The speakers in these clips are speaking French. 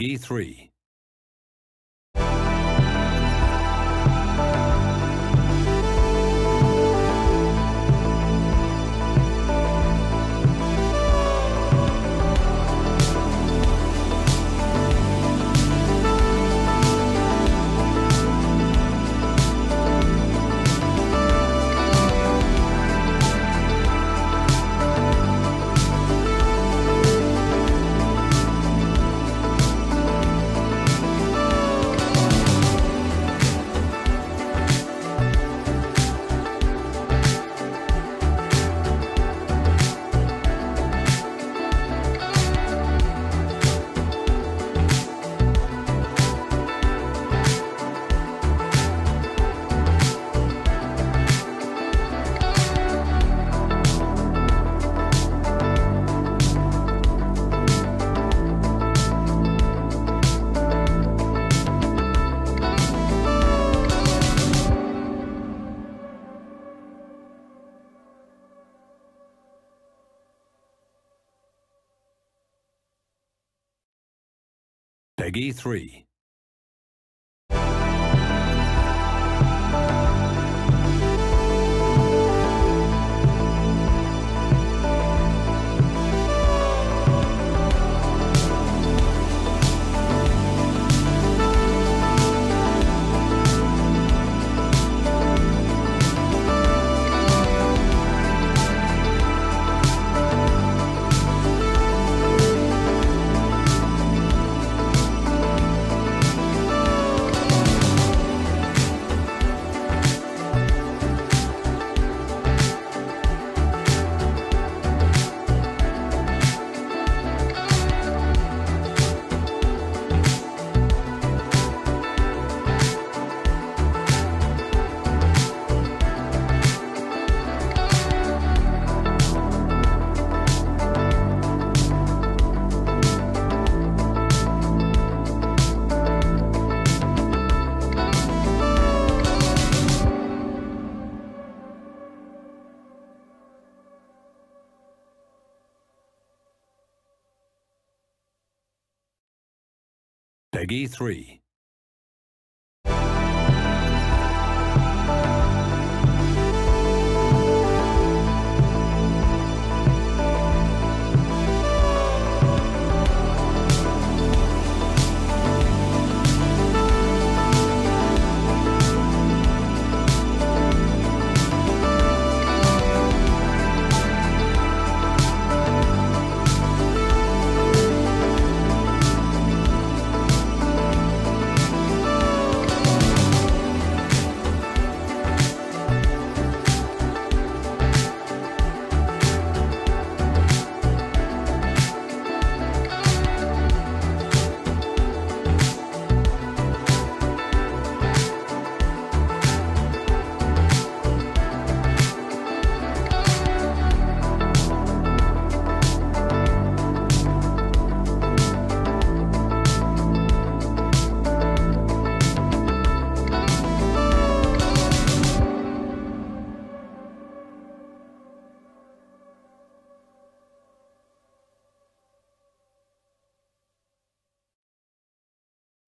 Peggy 3. Peggy 3. Peggy 3.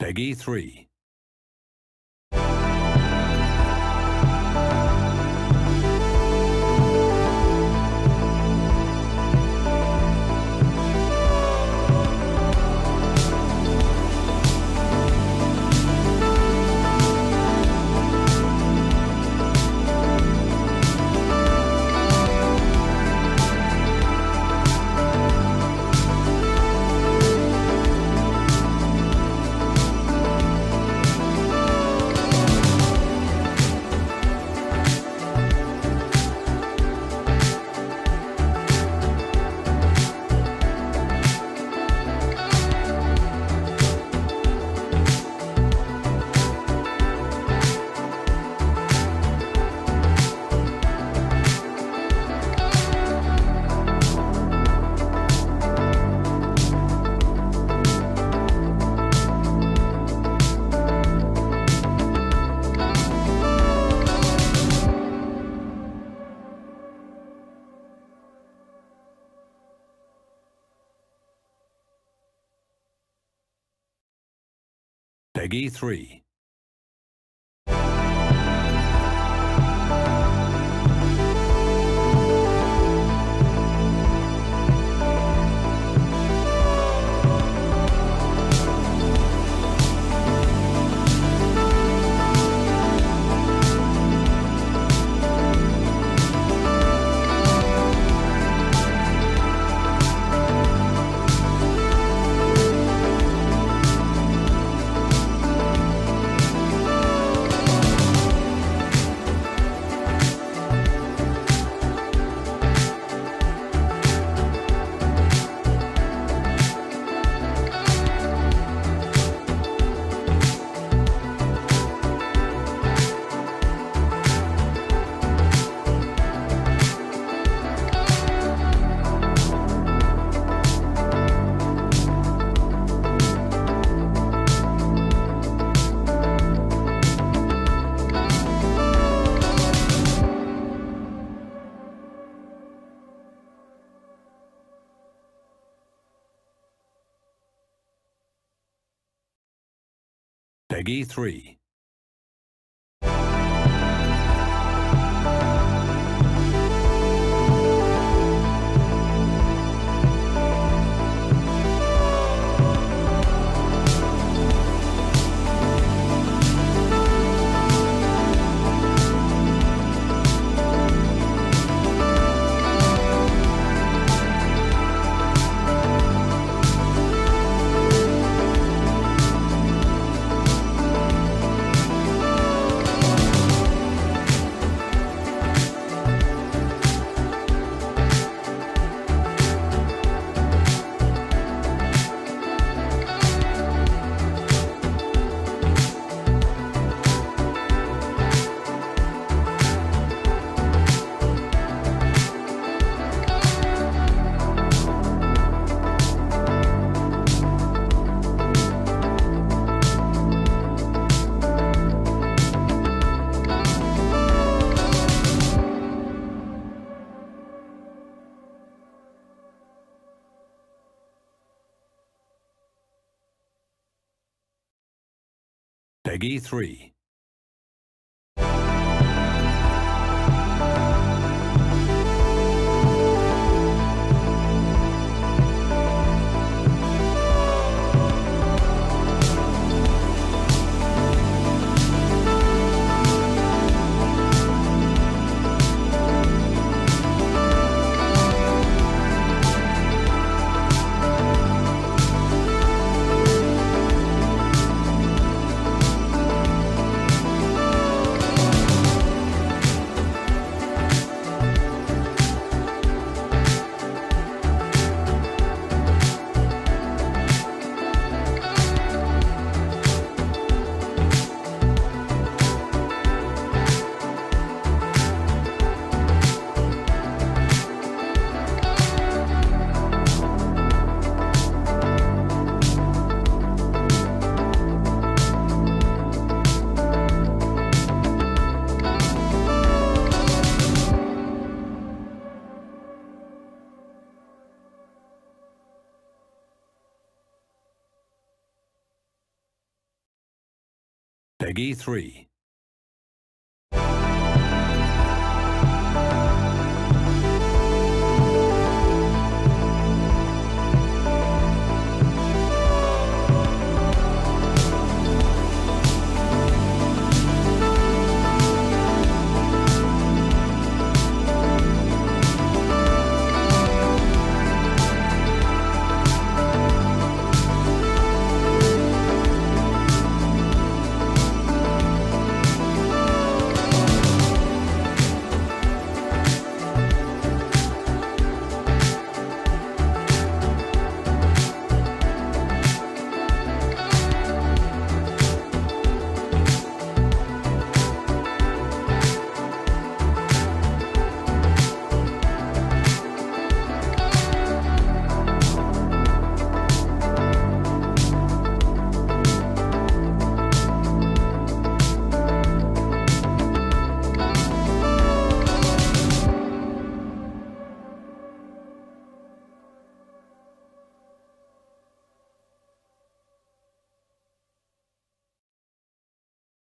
Peggy 3. Peggy 3. Peggy 3. Peggy 3. Peggy 3.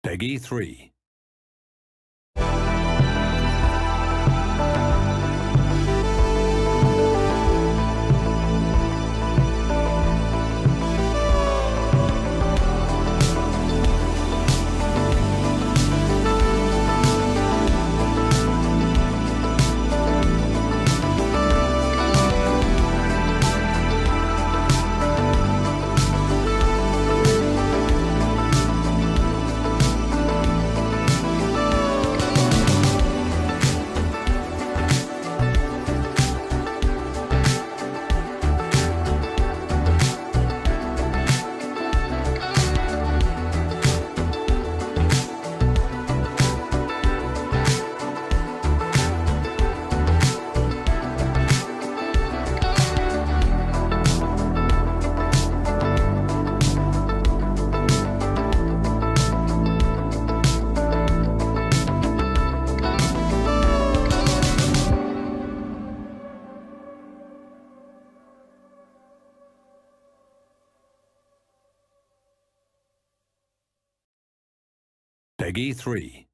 Peggy 3. Peggy 3.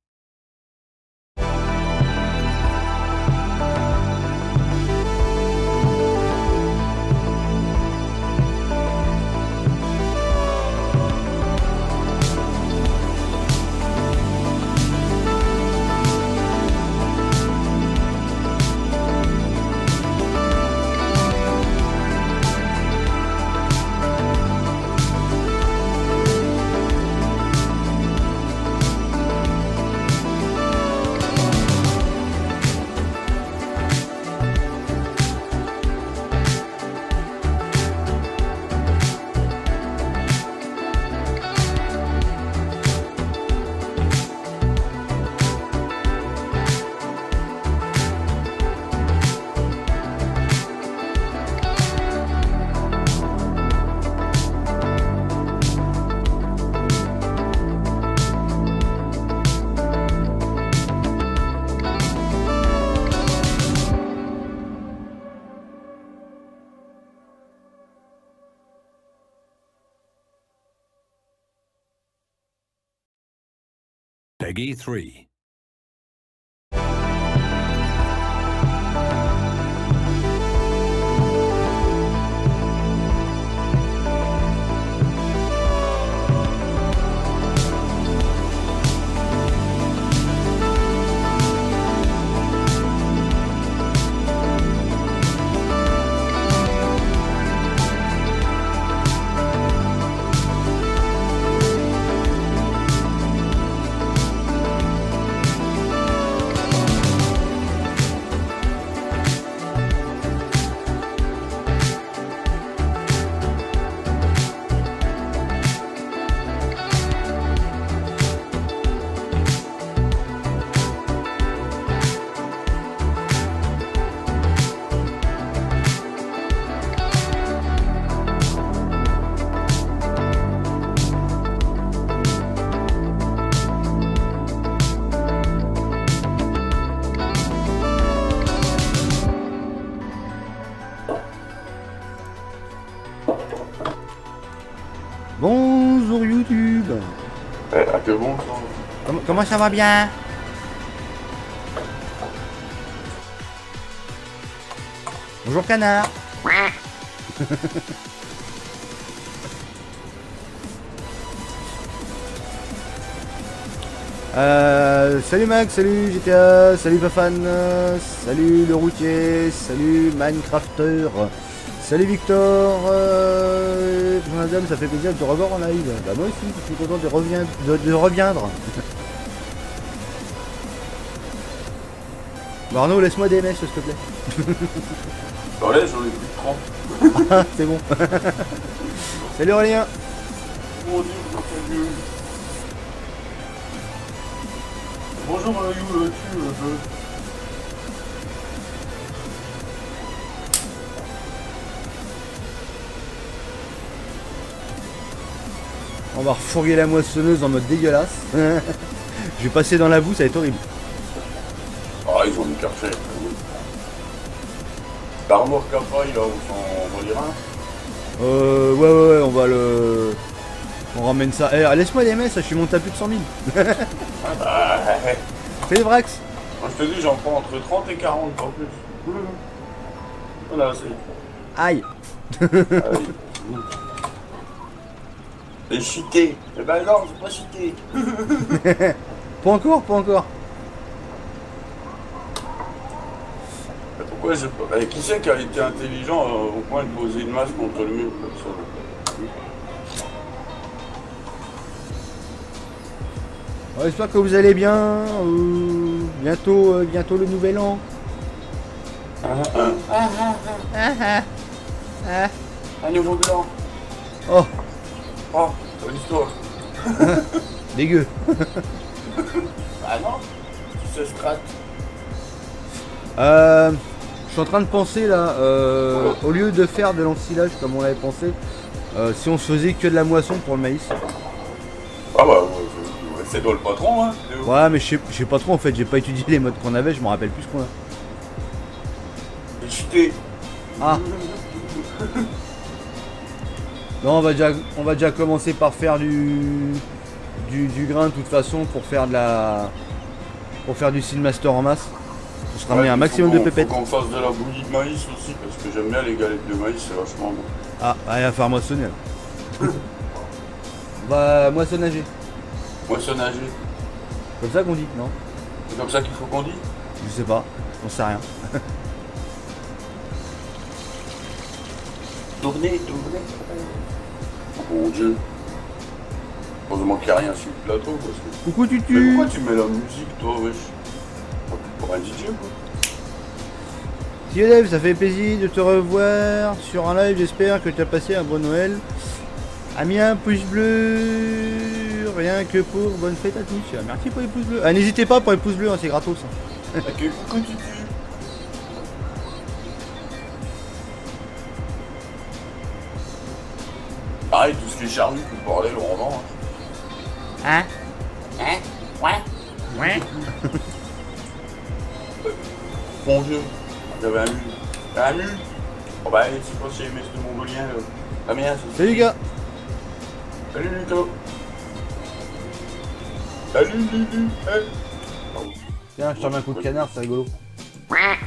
Peggy 3. Bonjour YouTube. À que bon Comment ça va bien? Bonjour canard. Salut Max, salut GTA, salut Bafan, salut le routier, salut Minecrafter, salut Victor, madame, ça fait plaisir de te revoir en live. Bah moi aussi, je suis content de reviendre. Bon, Arnaud, laisse-moi des MS s'il te plaît. Ouais, j'en ai plus de 30. Ah, c'est bon. Salut Aurélien. Mon Dieu, mon Dieu. Bonjour, On va refourguer la moissonneuse en mode dégueulasse. Je vais passer dans la boue, ça va être horrible. Ah, ils ont mis café. L'armoire café, là, on va lire un. Ouais, on va le... On ramène ça. Eh, laisse-moi les messes, je suis monté à plus de 100 000. Ah bah, Fais les Vrax. moi je te dis, j'en prends entre 30 et 40, pas plus. Voilà, c'est... Aïe. Allez. Et cheaté. Eh ben non, c'est pas cheaté. Pas encore, pas encore. Pourquoi j'ai pas... Eh, qui c'est qui a été intelligent au point de poser une masse contre le mur comme ça? Ouais, j'espère que vous allez bien. Bientôt le nouvel an. Un nouveau blanc. Oh, Oh, bonne histoire. dégueu. Ah non, tu se scratch. Je suis en train de penser là, au lieu de faire de l'ensilage comme on l'avait pensé, si on se faisait que de la moisson pour le maïs. Ah bah, c'est toi le patron, hein. Ouais, mais je sais pas trop en fait, j'ai pas étudié les modes qu'on avait, je me rappelle plus ce qu'on a. J'ai cheaté. Ah. Non, on va déjà commencer par faire du grain de toute façon pour faire du Sealmaster en masse. Je ramener un maximum de pépettes. Faut qu'on fasse de la bouillie de maïs aussi parce que j'aime bien les galettes de maïs, c'est vachement bon. Ah, il va falloir moissonner là. On va moissonnager. Moissonnager. Comme ça qu'on dit, non? C'est comme ça qu'il faut qu'on dit? Je sais pas, on sait rien. Tournez. Oh mon dieu. Heureusement qu'il n'y a rien sur le plateau parce que... Coucou Mais Tutu. pourquoi tu mets la musique toi, wesh? Pas plus pour un DJ quoi. Siodev, ça fait plaisir de te revoir sur un live, j'espère que tu as passé un bon Noël. Ami, un pouce bleu, rien que pour bonne fête à tous. Merci pour les pouces bleus. Ah, n'hésitez pas pour les pouces bleus, hein, c'est gratos. Hein. Ok, coucou Tutu. Pareil, tout ce qui est charnu, tout le bordel, on revend. Hein? Ouais. Bon Dieu, j'avais un mule. Un mule. Oh bah, c'est quoi ces messes de mongolien là? La mienne, c'est... Salut les gars. Salut Luto. Salut Lulu. Hey. Tiens, je te remets un coup de canard, c'est rigolo. Ouais.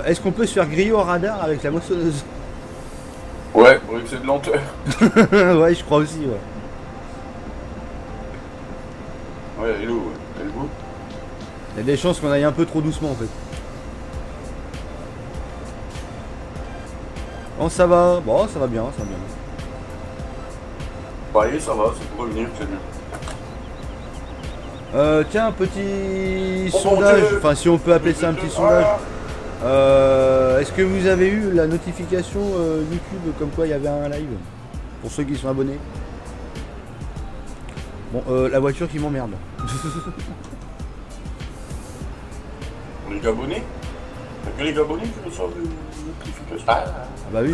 Est-ce qu'on peut se faire griller au radar avec la moissonneuse? Ouais, pour excès de lenteur. Ouais, je crois aussi, ouais. Ouais, elle est où, ouais. Elle est où? Il y a des chances qu'on aille un peu trop doucement en fait. Bon, ça va. Bon, ça va bien, ça va bien. Bah, allez, ça va, c'est pour revenir, c'est bien. Tiens, un petit Oh, mon sondage, Dieu. enfin si on peut appeler ça un petit sondage. Est-ce que vous avez eu la notification YouTube comme quoi il y avait un live? Pour ceux qui sont abonnés. Bon, la voiture qui m'emmerde. Pour les gabonais? Y'a que les gabonais qui reçoivent des notifications. Ah. Ah bah oui.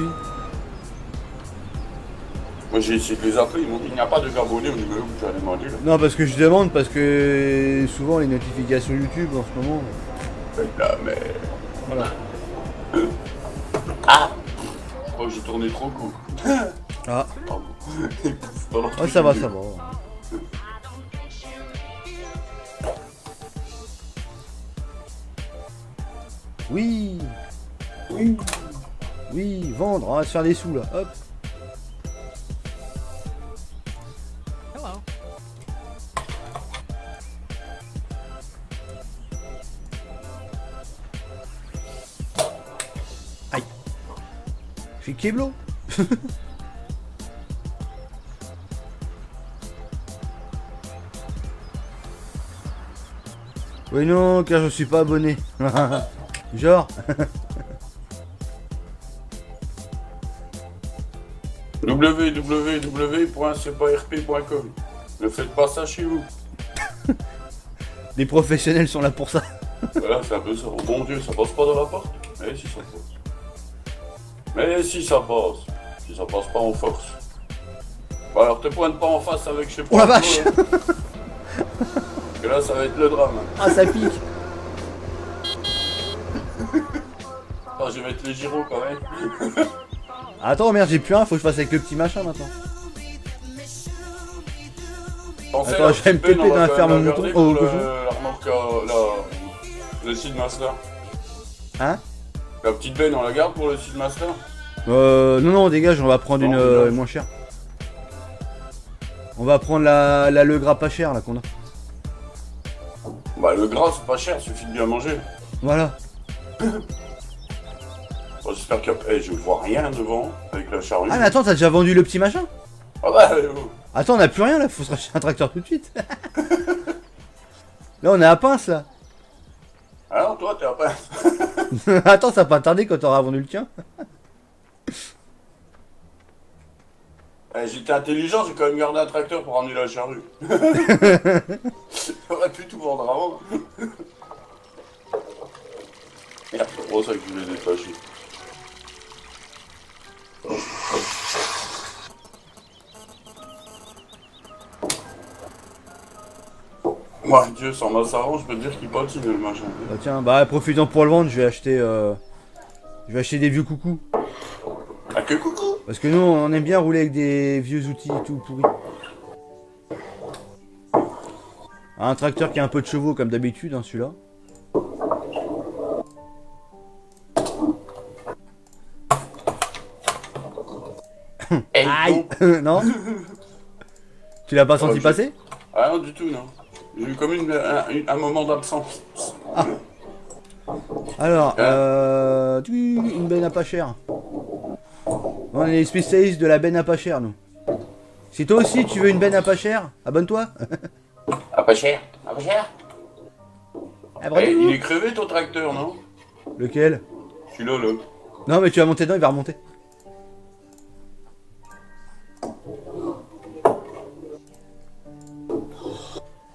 Moi j'ai essayé de les appeler, ils m'ont dit il n'y a pas de gabonais au numéro que tu as demandé là. Non, parce que je demande, parce que souvent les notifications YouTube en ce moment. Là, mais... Voilà. Ah! Je crois que j'ai tourné trop court. Ah, Pardon. ouais, ça va, ça va. Oui, Oui. oui, vendre, on va se faire des sous là, hop. Hello. Aïe. Je suis Keblo. Oui non, car je suis pas abonné. Genre. www.cparp.com. Ne faites pas ça chez vous. Les professionnels sont là pour ça. Voilà, c'est un peu ça. Oh mon dieu, ça passe pas dans la porte? Mais si ça passe. Mais si ça passe. Si ça passe pas, on force. Bon, alors te pointe pas en face avec je sais pas. Oh la vache. Parce que là ça va être le drame. Ah, ça pique. Attends, je vais mettre les gyros quand même. Attends, merde, j'ai plus rien, faut que je fasse avec le petit machin maintenant. Pensez Attends, à la je vais me petite benne, péter on dans va la quand ferme même au mouton, regarder au pour cochon. la remorque, le Seedmaster. Hein? La petite benne, on la garde pour le Seedmaster? Non, non, dégage, on va prendre Non, une dégage. moins chère. On va prendre la le gras pas cher là qu'on a. Bah le gras c'est pas cher, suffit de bien manger. Voilà. Bon, j'espère que je vois rien devant avec la charrue. Ah, mais attends, t'as déjà vendu le petit machin? Ah bah Attends, on a plus rien là, faut se racheter un tracteur tout de suite. Là, on est à pince là. ah non, toi t'es à pas. Attends, ça va pas tarder quand t'auras vendu le tien. J'étais intelligent, j'ai quand même gardé un tracteur pour ramener la charrue. J'aurais pu tout vendre avant. Merde, c'est pour ça que je voulais détacher. Moi, Dieu, sans ma savon, je peux te dire qu'il patine le machin. Bah tiens, bah profitant pour le vendre, je vais acheter des vieux coucous. Ah que coucou. Parce que nous, on aime bien rouler avec des vieux outils tout pourris. Un tracteur qui a un peu de chevaux comme d'habitude, hein, celui-là. Aïe. Non. Tu l'as pas senti je- passer? Ah non, du tout, non. J'ai eu comme un moment d'absence. Alors, une benne à pas cher. On est les spécialistes de la benne à pas cher, nous. Si toi aussi tu veux une benne à pas cher, abonne-toi. Ah, pas cher. Ah, pas cher. Abonnez-vous. Il est crevé ton tracteur, non? Lequel? Celui-là, là. Non, mais tu vas monter dedans, il va remonter.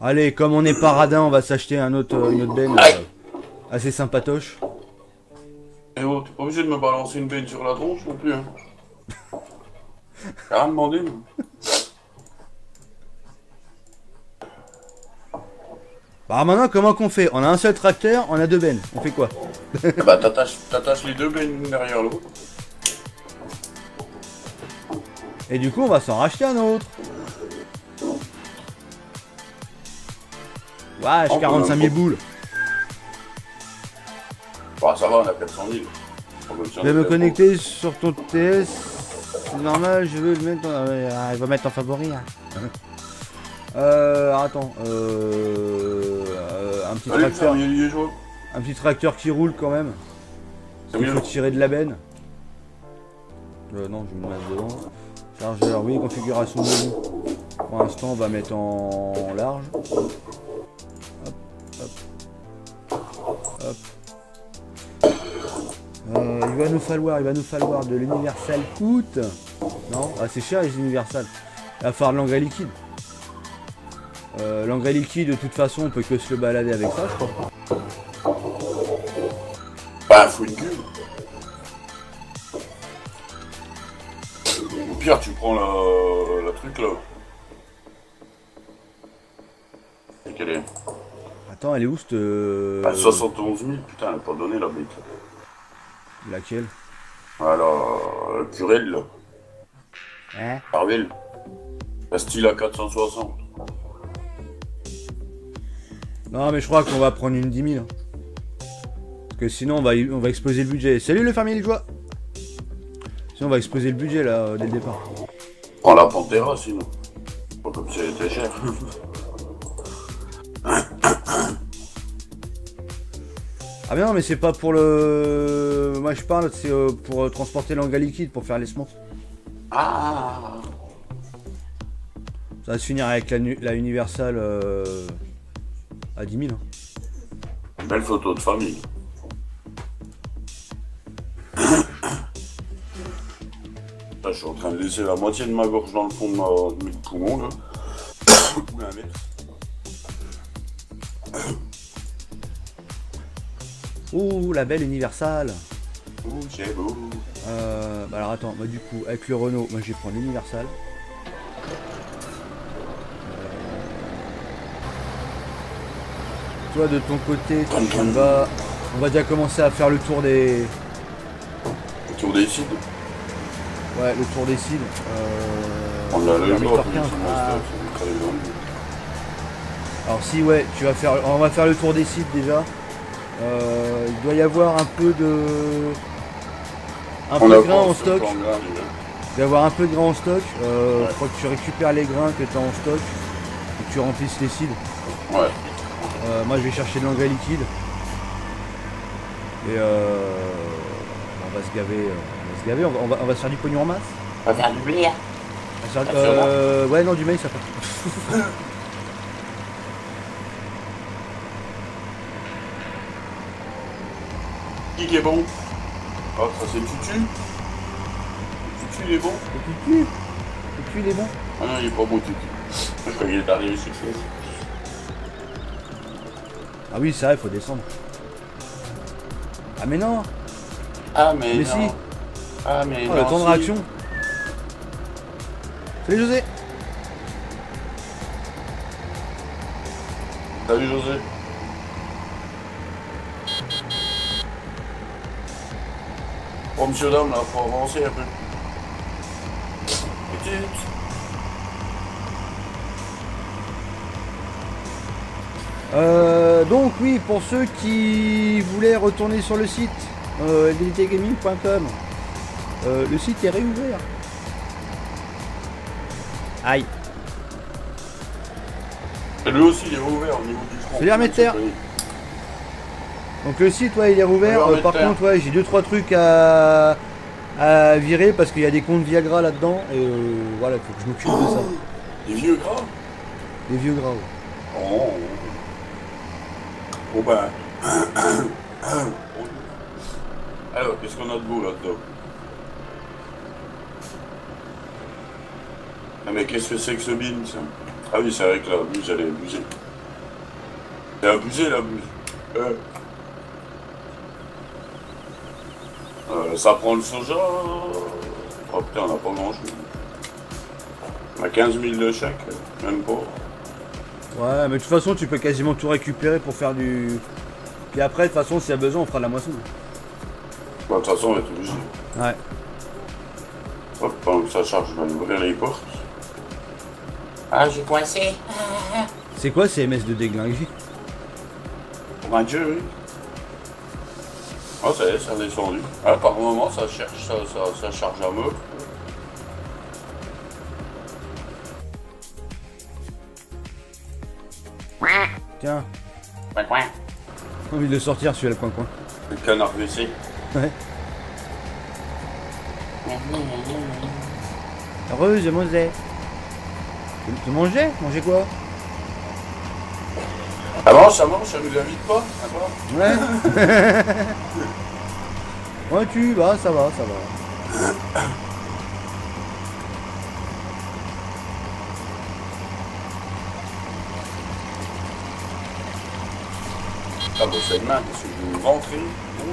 Allez, comme on est paradin, on va s'acheter une autre benne assez sympatoche. Eh oh, t'es pas obligé de me balancer une benne sur la tronche non plus, hein. T'as rien demandé, moi. Bah maintenant, comment qu'on fait? On a un seul tracteur, on a deux bennes. On fait quoi? Bah, t'attaches les deux bennes l'une derrière l'autre. Et du coup, on va s'en racheter un autre. Wesh, On peut 45 000 même boules. Bah, ça va, on a 400 000. Je vais me connecter sur ton TS. C'est normal, je veux le mettre il va mettre en favori. Hein. Attends. Un petit Allez, tracteur. fermier liégeois. Un petit tracteur qui roule quand même. C'est Il mieux. faut tirer de la benne. Non, je vais me mettre devant. Chargeur, oui, configuration menu. Pour l'instant, on va mettre en large. Hop, hop. Hop. Il va nous falloir de l'universal coûte. Non, ah, c'est cher les universal. Il va falloir de l'engrais liquide. L'engrais liquide, de toute façon, on peut que se le balader avec ça, je crois. Bah, faut une cuve. Au pire, tu prends la truc là. Et quelle est? Attends, elle est où cette... Ah, 71 000, putain, elle a pas donné la bête. Laquelle? Alors, le Curel, là. Hein? Marvel. La style à 460. Non, mais je crois qu'on va prendre une 10 000. Parce que sinon, on va exploser le budget. Salut le fermier liégeois! Sinon, on va exploser le budget, là, dès le départ. Prends la Pantera, sinon. Pas comme si elle était chère. Ah mais non, mais c'est pas pour le... Moi, je parle, c'est pour transporter l'engrais liquide, pour faire les semences. Ah. Ça va se finir avec la Universal à 10 000. Hein. Belle photo de famille. Là, je suis en train de laisser la moitié de ma gorge dans le fond de mes poumons, là. Oula, mec. Ouh, la belle Universal. Ouh, c'est beau. Bah alors attends, moi du coup, avec le Renault, moi je vais prendre l'Universal. toi de ton côté, on va déjà commencer à faire le tour des... Le tour des cibles. Ouais, le tour des cibles. On a le vers jour, Victor 15. Ah. c'est Alors si ouais, on va faire le tour des sites déjà. Il doit y avoir un peu de grain en stock. Il doit y avoir un peu de grain en stoc. Ouais. Faut que tu récupères les grains que tu as en stock et que tu remplisses les cibles. Ouais. Moi je vais chercher de l'engrais liquide. Et on va se gaver, on va se faire du pognon en masse. On va faire du blé. On va se faire- ouais non du maïs ça part. Qui est bon? Oh, ça c'est Tutu. Tutu il est bon? Le tutu il est bon. Ah non, il est pas bon Tutu. Je crois qu'il est arrivé sur le place. Ah oui c'est vrai, faut descendre. Ah mais non. Ah mais Mais non. si. Ah mais Oh, non. le temps de si. réaction. Salut José. Salut José. Bon monsieur dame là, faut avancer un peu. Petite. Donc oui, pour ceux qui voulaient retourner sur le site ldtgaming.com, le site est réouvert. Aïe. Et lui aussi il est ouvert au niveau du front. Salut Herméter. Donc le site ouais il est rouvert. Alors, Par Herméter. contre ouais j'ai 2-3 trucs à virer parce qu'il y a des comptes Viagra là-dedans et voilà, il faut que je m'occupe de ça. Des vieux gras. Des vieux gras. Ouais. Oh. Bon ben. Alors, qu'est-ce qu'on a de beau là-dedans? Ah mais qu'est-ce que c'est que ce bin ça? Ah oui, c'est vrai que la buse elle est abusée. C'est abusé la buse. Ça prend le soja. Oh putain, on n'a pas grand chose. On a 15 000 de chaque, même pas. Ouais, mais de toute façon, tu peux quasiment tout récupérer pour faire du... Puis après, de toute façon, s'il y a besoin, on fera de la moisson. Bah, de toute façon, on va être obligé. Ouais. Hop, pendant que ça charge, je vais ouvrir les portes. Ah, j'ai coincé. C'est quoi ces MS de déglinguer? Pour un dieu, oui. Oh, ça y est, ça a descendu. Ah, par moment, ça cherche, ça charge à mort. Tiens, Coin, coin. j'ai envie de le sortir celui-là, le coin-coin. Le canard WC. Ouais. Heureuse, manger. Tu mangeais? Manger quoi? Ah, ça mange, ça nous invite pas. Ah, Ouais. Ouais, tu vas, ça va, ça va. ah bah, c'est demain, parce que je vais rentrer. Mon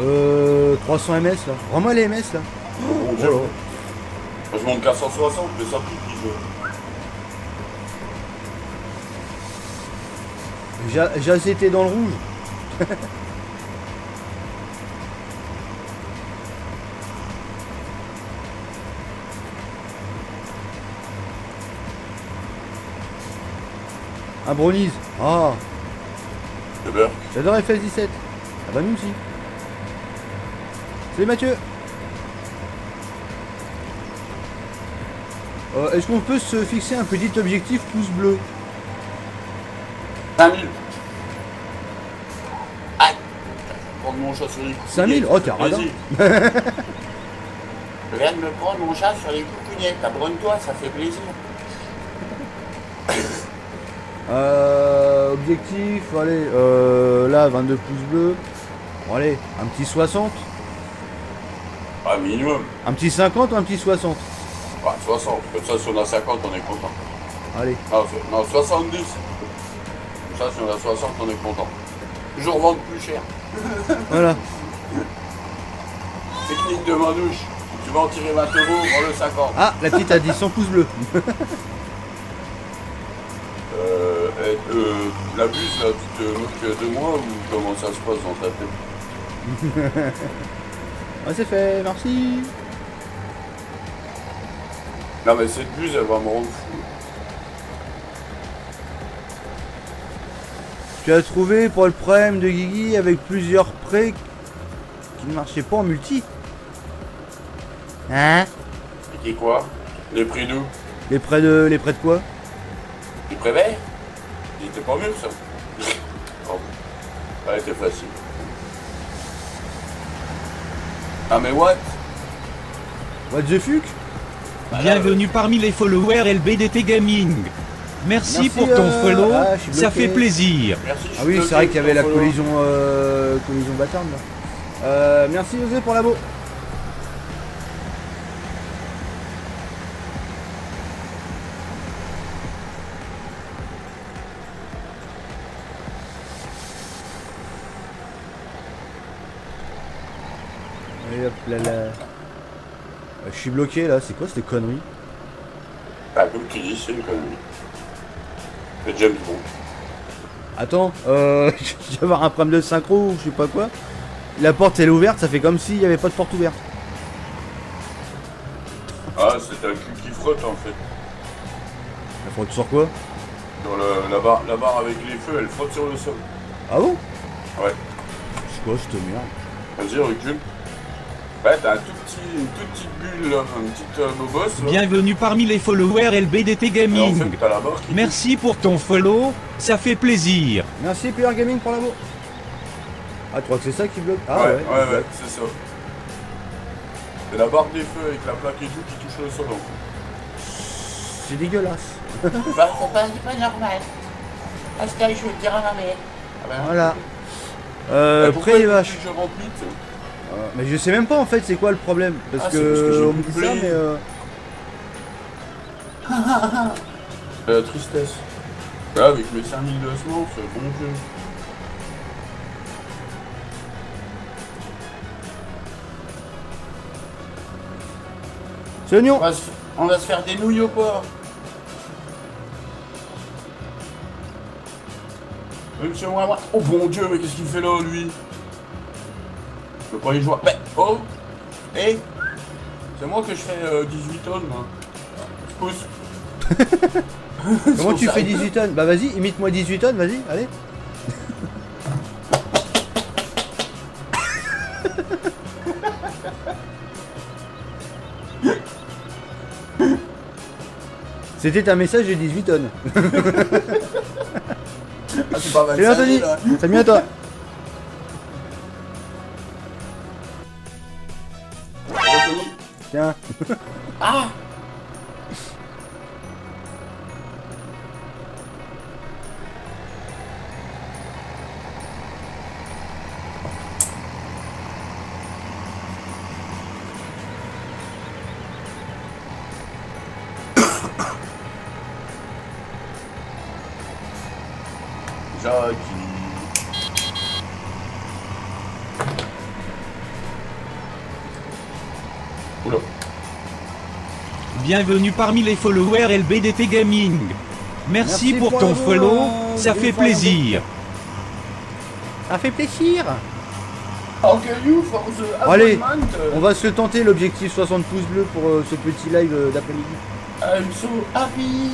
dieu. 300 MS là. Rends-moi les MS là. Mon dieu. Moi, je monte qu'à 160, mais ça pique, il veut. J'ai assez été dans le rouge. Un brownies. Ah, Le beurre. j'adore FS17. Ah bah nous aussi. Salut Mathieu. Est-ce qu'on peut se fixer un petit objectif pouce bleu? 5000. Aïe. Je vais prendre mon chat sur les coups. 5000? Oh, t'es radin. Je viens de me prendre mon chat sur les coucougnettes. Abonne-toi, ça fait plaisir. Objectif, allez, là 22 pouces bleus. Bon allez, un petit 60. Ah, minimum. Un petit 50 ou un petit 60? Ah, 60. Comme ça, si on a 50, on est content. Allez. Non, 70. Comme ça, si on a 60, on est content. Toujours vendre plus cher. Voilà. Technique de manouche. Tu vas en tirer 20 €, vends le 50. Ah, la petite a dit 100 pouces bleus. La buse, là, tu te moques de moi ou comment ça se passe dans ta tête? Ouais, c'est fait, merci. Non mais cette buse, elle va me rendre fou. Tu as trouvé pour le problème de Guigui avec plusieurs prêts qui ne marchaient pas en multi. Hein? Et qui quoi? Les prix d'où? Les prêts de quoi? Les prix verts? Il était pas mieux ça. Oh. Ouais, c'était facile. Ah mais what? What the fuck? Bienvenue parmi les followers LBDT Gaming. Merci pour ton follow, je suis ça bloqué. fait plaisir. Merci, je Ah oui, suis c'est vrai bloqué qu'il y avait la pour follow. collision bâtarde là. Merci José pour l'abo. Allez hop là là. Je suis bloqué là, c'est quoi cette connerie? Ah, comme tu dis, c'est une connerie. C'est James Bond. Attends, je vais avoir un problème de synchro ou je sais pas quoi. La porte elle est ouverte, ça fait comme s'il n'y avait pas de porte ouverte. Ah, c'est un cul qui frotte en fait. La frotte sur quoi? Sur la barre avec les feux, elle frotte sur le sol. Ah bon? Ouais. C'est quoi cette merde? Vas-y, recule. Ouais, t'as une toute petite bulle là, une petite bobosse là. Bienvenue parmi les followers LBDT Et en Gaming. fait, t'as la barre qui... Merci pour ton follow, ça fait plaisir. Merci PR Gaming pour l'abo. Ah, tu crois que c'est ça qui bloque? Ah ouais, ouais, ouais, exact. c'est ça. C'est la barre des feux avec la plaque et tout qui touche le sol en fait. C'est dégueulasse. Bah, c'est pas normal. À ce cas, je vais le dire à ma mère. Ah ben, Voilà. pourquoi Près les il vaches. faut que je remplis, tu sais Mais je sais même pas en fait c'est quoi le problème. Parce Ah, c'est parce que j'ai on me dit ça oublié. mais La tristesse. Là, avec mes 5000 de semences, bon Dieu. C'est oignon. On va se faire des nouilles au porc. Oui, monsieur Wawa. Oh bon Dieu, mais qu'est-ce qu'il fait là, lui? Je peux pas y jouer. Mais, oh! Hé! C'est moi que je fais 18 tonnes, moi. Je pousse. Comment tu fais 18 tonnes? Bah vas-y, imite-moi 18 tonnes, vas-y, allez. C'était un message de 18 tonnes. Ah, c'est pas mal. Salut Anthony, salut à toi. Anthony. Tiens. Ah! Jackie. Oula. Bienvenue parmi les followers LBDT Gaming. Merci pour ton l'abo, follow, ça une fait fois plaisir. Ça fait plaisir. How can you for the Allez, appointment? on va se tenter l'objectif 60 pouces bleus pour ce petit live d'après-midi. I'm so happy.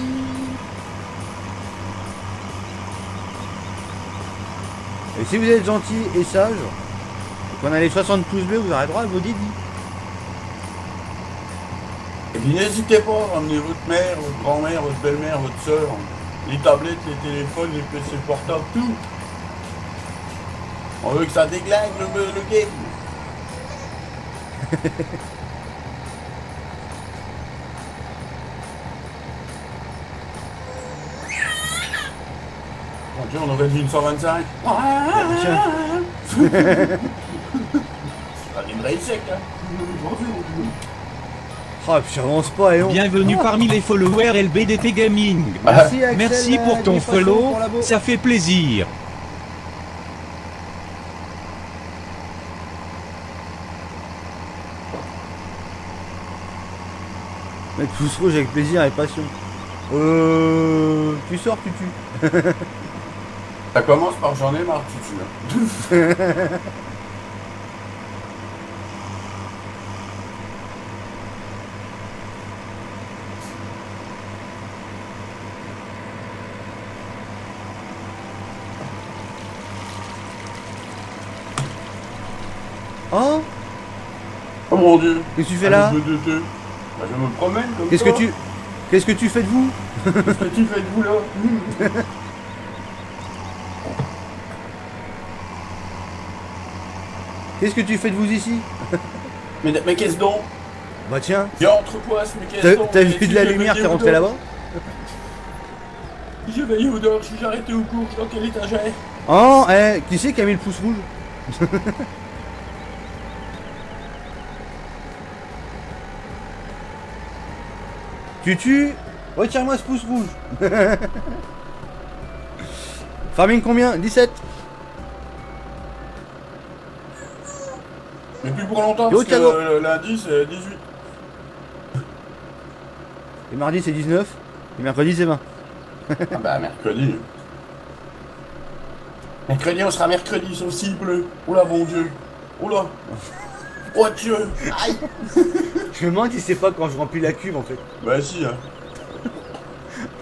Et si vous êtes gentil et sage, et qu'on a les 60 pouces bleus, vous aurez droit à vos dédits. Et puis n'hésitez pas à ramener votre mère, votre grand-mère, votre belle-mère, votre soeur, les tablettes, les téléphones, les PC portables, tout. On veut que ça déglingue le game. Mon Dieu, on aurait dit une 125. Tiens. Ça viendrait sec, hein. Oh, puis j'avance pas, et on. Bienvenue parmi les followers LBDT Gaming. Merci, Axel, Merci pour ton 10 poissons follow, pour l'abo. ça fait plaisir. Mettre pouce rouge avec plaisir et passion. Tu sors, tu tues. Ça commence par j'en ai marre, tu tues. Oh, Oh mon dieu. qu'est-ce que tu fais là? Je me promène comme Qu'est-ce ça. Qu'est-ce que tu fais de vous? Qu'est-ce que tu fais de vous là? Qu'est-ce que tu fais de vous ici? Mais qu'est-ce donc? Bah tiens, Il y a entre poisses, mais qu'est-ce donc? t'as Mais vu si de la je lumière, veillais t'es au rentré dehors, là-bas? Si je veillais au dehors, si j'arrêtais au cours, dans quelle étagère? Oh, qui c'est qui a mis le pouce rouge? Tu tues? Retire-moi ce pouce rouge. Farming combien? 17. Mais plus pour longtemps, Yo, parce Thiago. que lundi c'est 18. Et mardi c'est 19. Et mercredi c'est 20. Ah bah mercredi. Mercredi on sera mercredi, sauf s'il pleut. Oula bon Dieu. Oula. Oh Dieu. Aïe. Je me demande si c'est pas quand je remplis la cuve en fait. Bah si hein.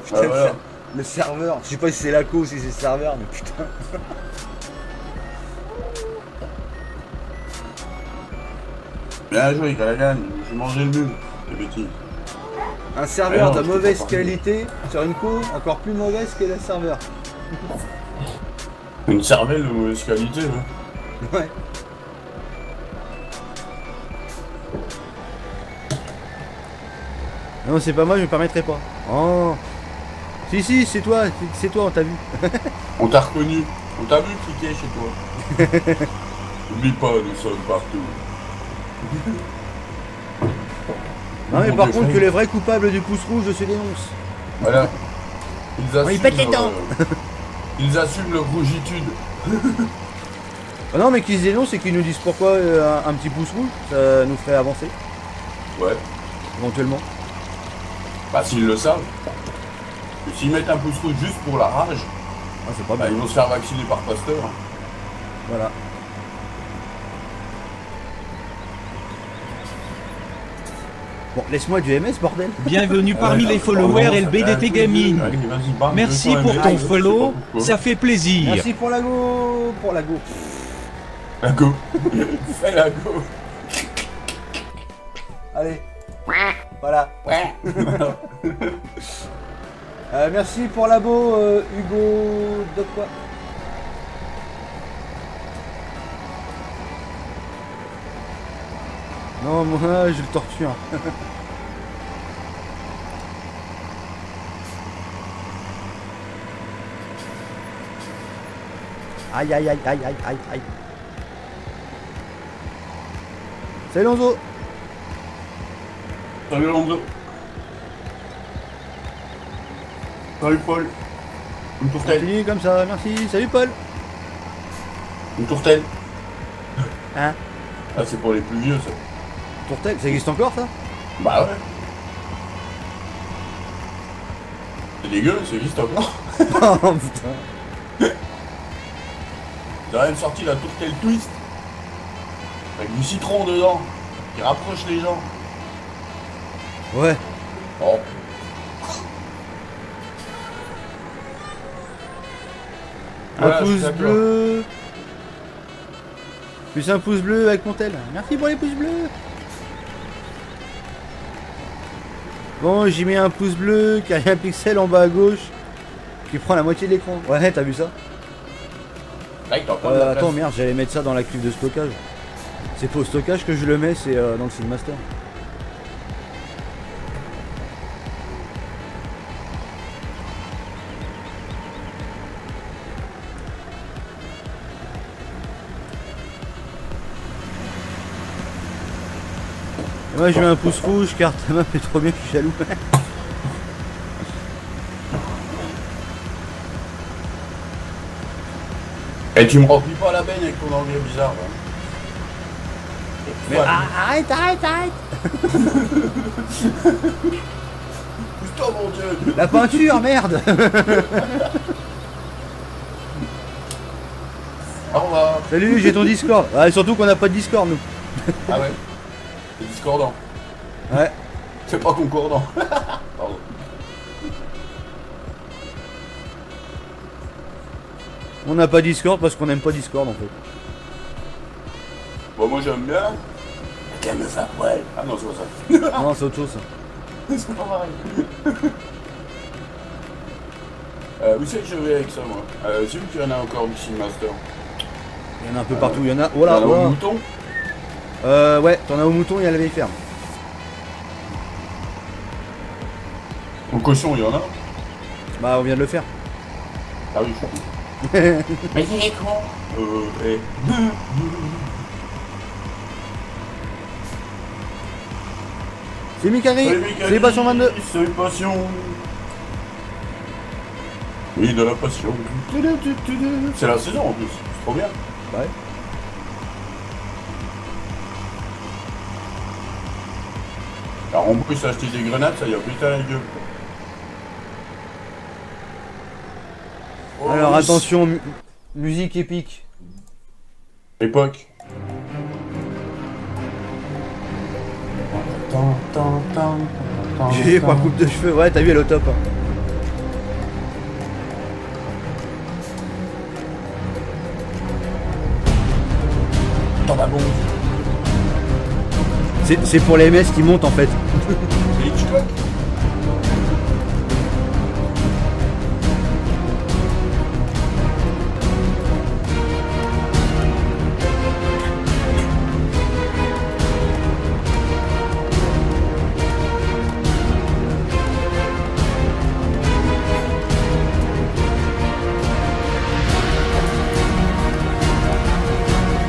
Putain, Ah, voilà. le serveur. Je sais pas si c'est la cause ou si c'est le serveur, mais putain. Bien joué Callaghan, j'ai mangé le mule, c'est bêtise. Un serveur Mais non, de je peux mauvaise pas parler. qualité sur une cause encore plus mauvaise que le serveur. Une cervelle de mauvaise qualité, hein. Ouais. Non, c'est pas moi, je me permettrai pas. Oh. Si, c'est toi, on t'a vu. On t'a reconnu, on t'a vu cliquer chez toi. N'oublie pas, nous sommes partout. Non, mais Mon par Dieu, contre, ça que y est. les vrais coupables du pouce rouge se dénoncent. Voilà. Ils assument, il pète les dents. Ils assument leur rougitude. Ah non, mais qu'ils se dénoncent et qu'ils nous disent pourquoi un petit pouce rouge, ça nous ferait avancer, Ouais. éventuellement. Bah s'ils le savent. Que s'ils mettent un pouce rouge juste pour la rage, Ah, c'est pas bah, bien. ils vont se faire vacciner par Pasteur. Voilà. Bon, laisse-moi du MS, bordel. Bienvenue parmi les followers LBDT Gaming. Merci pour ton follow, ça fait plaisir. Merci pour la go. La go. Fais la go. Allez. Voilà. Ouais. Merci pour l'abo, Hugo de quoi? Non, moi, je le torture. Aïe, aïe, aïe, aïe, aïe, aïe, aïe. Salut Lonzo. Salut Lonzo. Salut Paul. Une tourtelle. Continue comme ça, merci. Salut Paul. Une tourtelle. Hein? Ah c'est pour les plus vieux ça. Tourtelle, ça existe encore ça? Bah ouais. C'est dégueu, ça existe encore. Oh putain. Ils ont même sorti la tourtelle twist. Avec du citron dedans. Qui rapproche les gens. Ouais. Oh. Voilà, Un je suis pouce d'accord. bleu. Plus un pouce bleu avec mon tel. Merci pour les pouces bleus. Bon, j'y mets un pouce bleu qui a un pixel en bas à gauche qui prend la moitié de l'écran. Ouais, t'as vu ça? Là, il t'en prend de la Attends, place. merde, j'allais mettre ça dans la cuve de stockage. C'est pas au stockage que je le mets, c'est dans le Master. Et moi, je mets un pouce rouge car ta meuf est trop bien, je suis jaloux. Et tu me remplis pas la baigne avec ton anglais bizarre. Là. Mais arrête. Pousse-toi Oh mon dieu. La peinture, merde. Au revoir. Salut, j'ai ton Discord. Ah, surtout qu'on n'a pas de Discord, nous. Ah ouais. C'est discordant. Ouais. C'est pas concordant. Pardon. On n'a pas Discord parce qu'on n'aime pas Discord, en fait. Bon, moi j'aime bien. Qu'elle me fait ouais. Ah non, c'est pas ça. Non, c'est autre chose, ça. C'est pas pareil. Où c'est que je vais avec ça, moi? J'ai vu qu'il y en a encore du Sim Master. Il y en a un peu partout. Il y en a. Voilà, Il y en a au voilà. mouton. Ouais, t'en as au mouton et à la vieille ferme. Au cochon, il y en a. Bah, on vient de le faire. Ah oui, je suis Mais il est con. eh. C'est Mikari. Salut, Mikali. C'est Passion 22. C'est passion. Oui, de la passion. C'est la saison en plus. C'est trop bien. Ouais. Alors on peut s'acheter des grenades, ça y a putain la gueule. Oh, Alors oui. attention, musique épique. Époque. J'ai pas coupe de cheveux. Ouais, t'as vu, elle est au top. Hein. Dans ma bombe. C'est pour les messes qui montent en fait. C'est Hitchcock.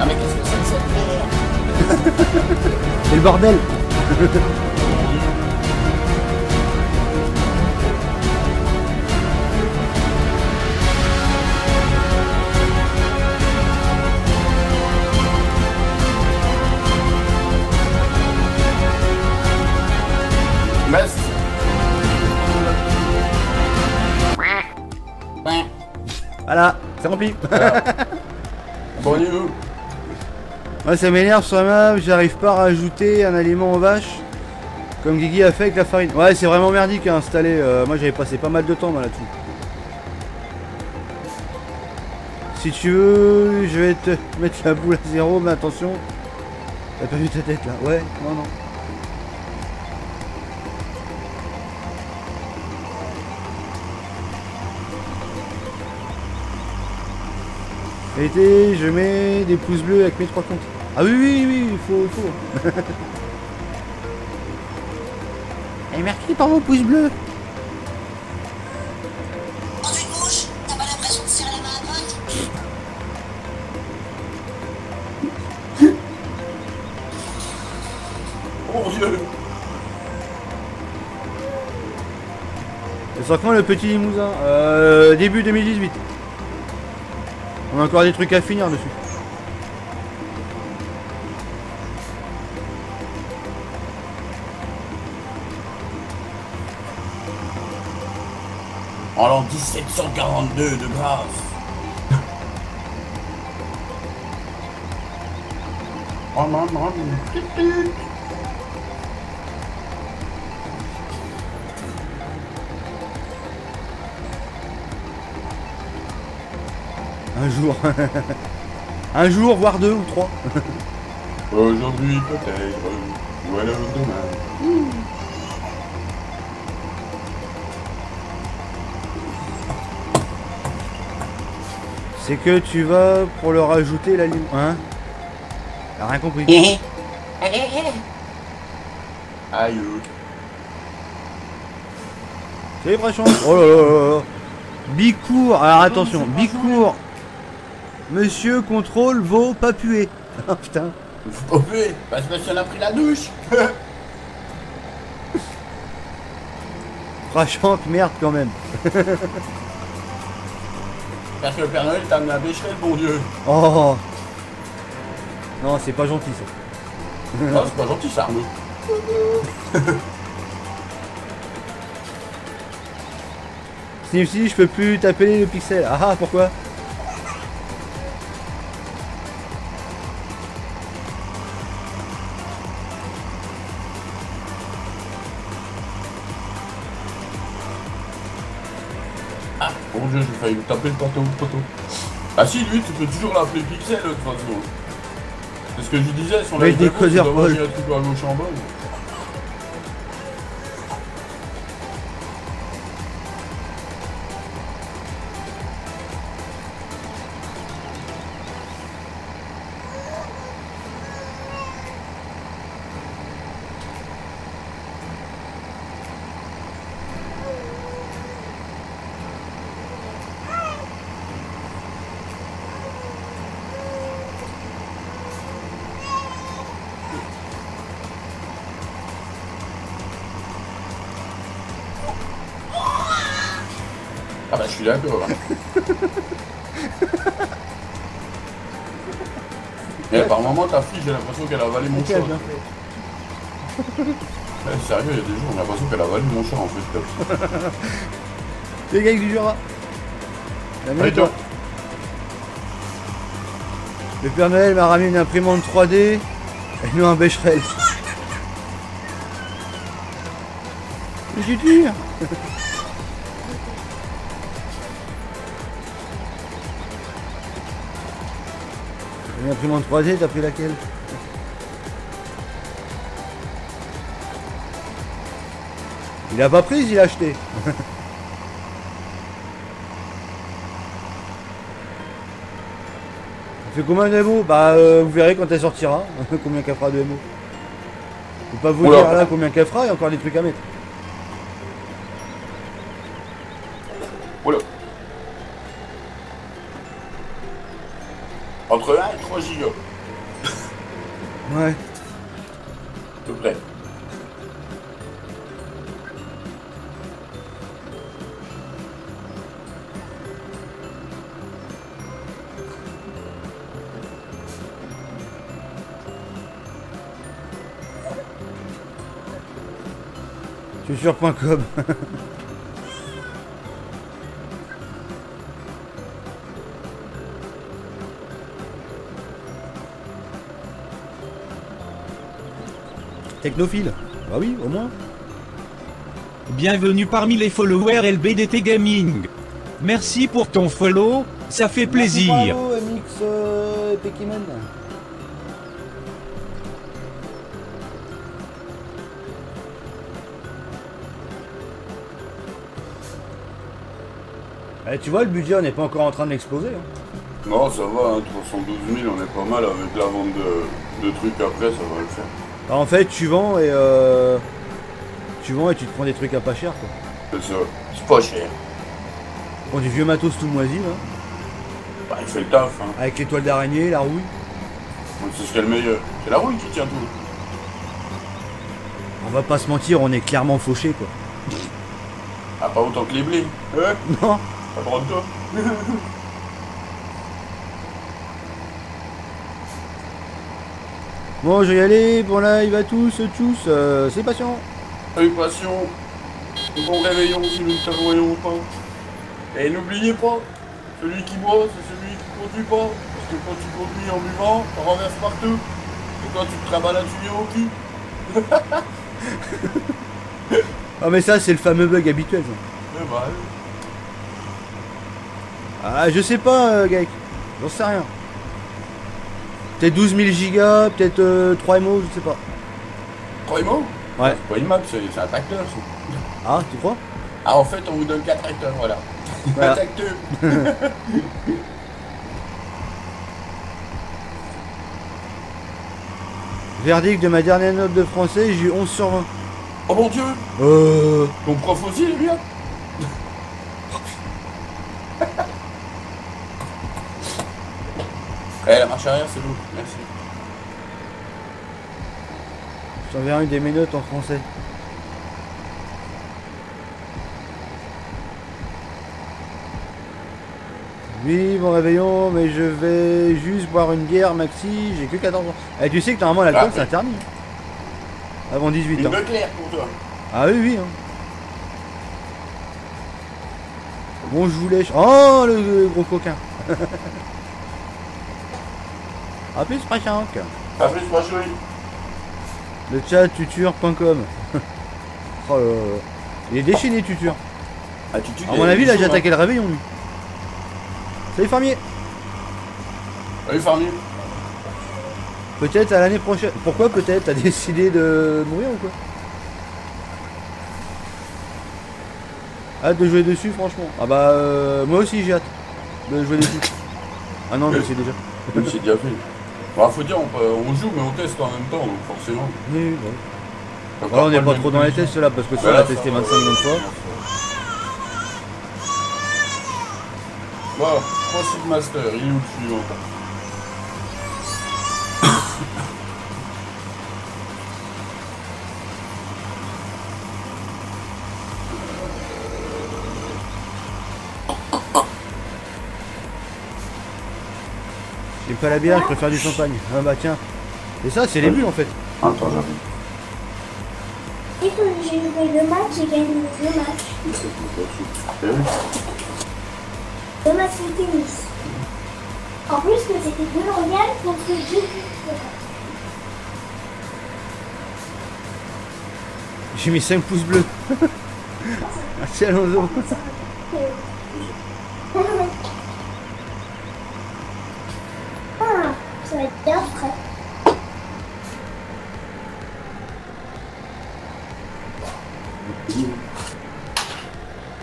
Ah mais qu'est-ce que c'est que cette merde? C'est le bordel. Metz. Ouais. Voilà, c'est rempli. Bon niveau. Ouais, ça m'énerve sur la map, j'arrive pas à rajouter un aliment aux vaches. Comme Guigui a fait avec la farine. Ouais, c'est vraiment merdique à installer. Moi j'avais passé pas mal de temps moi, là-dessus. Si tu veux, je vais te mettre la boule à zéro, mais attention. T'as pas vu ta tête là? Ouais, non, non. Été, je mets des pouces bleus avec mes 3 comptes. Ah oui, oui, oui, il faut. Et merci pour vos pouces bleus. Quand tu te mouches, t'as pas l'impression de serrer la main à droite? Oh mon dieu. Ça sort quand le petit limousin? Début 2018. On a encore des trucs à finir dessus. En l'an 1742 de grâce. Un jour. Un jour, voire 2 ou 3. Aujourd'hui peut-être, ou alors demain. C'est que tu vas pour leur ajouter la ligne. Hein? T'as rien compris. Aïe. C'est vraie chance. Oh là là là là. Bicourt. Alors attention, Bicourt. Monsieur contrôle vos pas pués. Oh putain. Faut pas puer, parce que si on a pris la douche. Frachante merde quand même. Parce que le Père Noël t'a amené à Bécherel, bon Dieu. Oh. Non, c'est pas gentil ça. Non, c'est pas gentil ça, Arnaud. Snifty, je peux plus taper le pixel. Ah ah, pourquoi? Ah, mon dieu, j'ai failli me taper le poteau. Ah si, lui, tu peux toujours l'appeler Pixel, de toute façon. C'est ce que je disais, son avec des live causeurs il doit Paul. manger un truc à gauche en bas. Ah bah je suis d'accord. Hein. Mais par moment ta fille j'ai l'impression qu'elle a avalé mon chat. Sérieux, il y a des jours on a l'impression qu'elle a avalé mon chat en fait. Les gars du Jura. Allez toi. Le Père Noël m'a ramené une imprimante 3D et nous un Becherel. C'est dur. Une imprimante 3D, t'as pris laquelle? Il a pas prise, il a acheté. Ça fait combien de MO? Bah vous verrez quand elle sortira combien qu'elle fera de MO. Je peux pas vous dire là combien qu'elle fera, il y a encore des trucs à mettre. Voilà. Entre 1 et 3 gigas. Ouais. À peu près. Je suis sur.com. Technophile. Bah oui, au moins. Bienvenue parmi les followers LBDT Gaming. Merci pour ton follow, ça fait plaisir. Bravo, MX Pekiman. Eh, tu vois, le budget, on n'est pas encore en train de l'exploser. Hein. Non, ça va, hein, 312 000, on est pas mal avec la vente de trucs après, ça va le faire. Alors, en fait, tu vends et tu te prends des trucs à pas cher, quoi. C'est ça, c'est pas cher. Prends du vieux matos tout moisi, là. Bah, il fait le taf, hein. Avec les toiles d'araignée, la rouille. C'est ce qu'il y a le meilleur. C'est la rouille qui tient tout. On va pas se mentir, on est clairement fauché, quoi. Ah, pas autant que les blés. Hein? Non. Pas pour toi. Bon, je vais y aller. Bon live à tous, tchuss. C'est patient. Salutations. Bon réveillon si nous ne te voyons pas. Et n'oubliez pas, celui qui boit, c'est celui qui conduit pas. Parce que quand tu conduis en buvant, ça renverse partout. Et quand tu te travailles un tuyau au cul. Ah, mais ça, c'est le fameux bug habituel, ça. Mais mal. Ah, je sais pas, Gaëk. J'en sais rien. Peut-être 12 000 gigas, peut-être 3 MO, je sais pas. 3 mots? Ouais. C'est pas une map, c'est un tracteur, ça. Ah, tu crois? Ah, en fait, on vous donne 4 tracteurs, voilà. Voilà. Un tracteur. Verdict de ma dernière note de français, j'ai eu 11 sur 20. Oh mon dieu! Ton prof aussi, il est bien? Eh, la marche arrière, c'est lourd, merci. Je t'enverrai une des mes notes en français. Oui, bon réveillon, mais je vais juste boire une bière, Maxi, j'ai que 14 ans. Eh, tu sais que normalement l'alcool c'est interdit. Avant 18 ans. Une claire pour toi. Ah oui, oui. Hein. Bon, je vous lèche. Oh, le gros coquin. A plus, Prachank. A plus, Prachank. Le chat tuture.com. Oh là là. Il est déchaîné, tuture. Ah, Tuture, À mon avis, là, j'ai attaqué le réveillon, lui. Salut, Farmier. Salut, Farmier. Peut-être à l'année prochaine. Pourquoi peut-être? T'as décidé de mourir ou quoi? Hâte de jouer dessus, franchement. Ah bah, moi aussi, j'ai hâte de jouer dessus. Ah non, je le sais déjà. C'est déjà fait. Bah, faut dire, on joue, mais on teste en même temps, donc forcément. Oui, oui. Voilà, on n'est pas trop dans les tests là, parce que ça, on a testé 25 millions de fois. Bon, Crossfit Master, il est où le suivant? J'aime pas la bière, je préfère du champagne. Ah bah tiens. Et ça, c'est les bulles en fait. Attends, j'arrive. Et que j'ai joué le match, j'ai gagné le match. Le match de tennis. En plus que c'était de L'Oréal contre Jules. J'ai mis 5 pouces bleus. Merci Alonso. Ah, ça va être bien frais.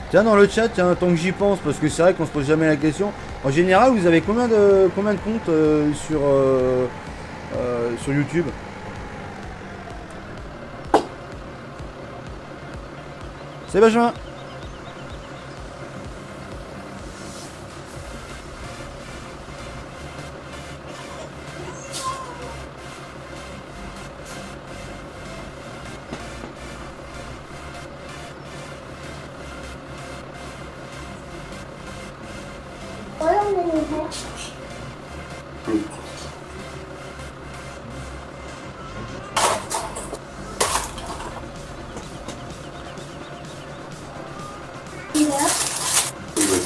Tiens, dans le chat, tiens, tant que j'y pense, parce que c'est vrai qu'on se pose jamais la question. En général, vous avez combien de comptes sur YouTube? C'est Benjamin. Ouais, on est le match.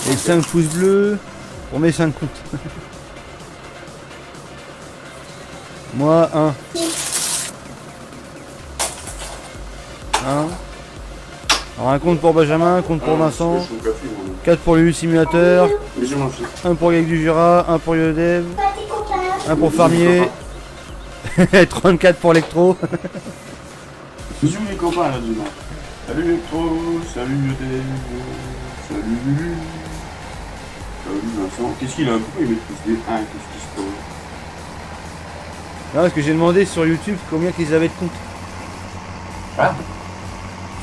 Et 5 pouces bleus pour mes 5 comptes. Moi, 1. 1. Alors un compte pour Benjamin, un compte pour Vincent, 4 pour le simulateur, 1 pour Gaël du Jura, 1 pour Yodev, 1 pour Farmier, 34 pour Electro. Bisous les copains là dimanche. Salut Electro, salut Yodev, salut Lulu. Salut Vincent. Qu'est-ce qu'il a? Pourquoi il met plus des 1? Qu'est-ce qui se passe? Non, parce que j'ai demandé sur YouTube combien qu'ils avaient de comptes. Ah,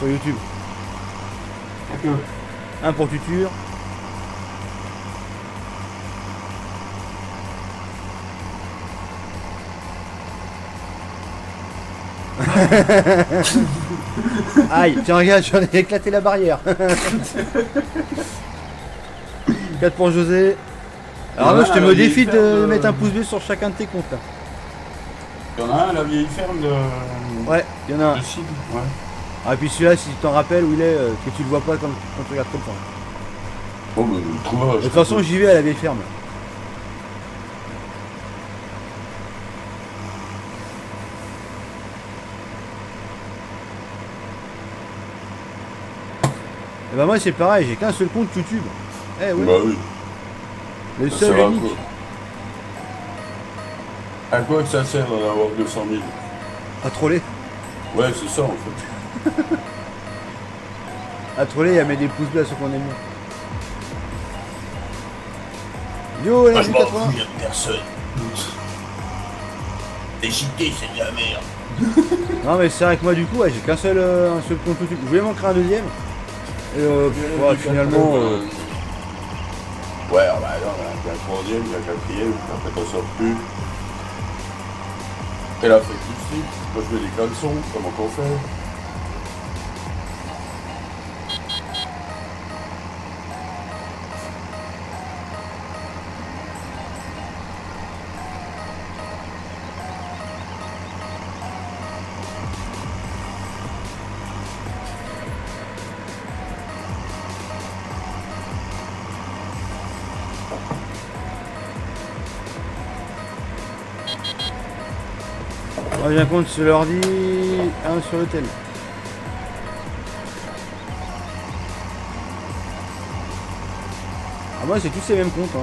Sur YouTube. d'accord. Un pour Tuture. Aïe, tiens regarde, j'en ai éclaté la barrière. 4 pour José. Alors moi je te mets au défi de mettre un pouce bleu sur chacun de tes comptes là. Il y en a un, la vieille ferme de... Ouais, il y en a un. de Sid, ouais. Ah et puis celui-là si tu t'en rappelles où il est, que tu le vois pas quand tu regardes comme ça. Bon bah, tu vois, De toute façon j'y vais à la vieille ferme. Et bah moi c'est pareil, j'ai qu'un seul compte YouTube. Eh ouais, bah oui. le Ça seul sert à unique. quoi? À quoi que ça sert d'en avoir 200 000? À troller. Ouais, c'est ça en fait. À troller et à mettre des pouces bleus à ceux qu'on aime bien. Yo, Ah, je LNG m'en 80. fous, y'a personne. Les JT, c'est de la merde. Non mais c'est vrai que moi du coup ouais, j'ai qu'un seul, un seul compte YouTube. Je voulais m'en créer un deuxième. Et ouais, finalement... Ouais, bah alors, il y a le troisième, il y a le quatrième, après t'en sors plus. Et là, fait tout de suite. Moi, je mets des caleçons, comment qu'on fait? Ah, j'ai un compte sur l'ordi, un sur le tel. Ah, moi, c'est tous ces mêmes comptes. Hein.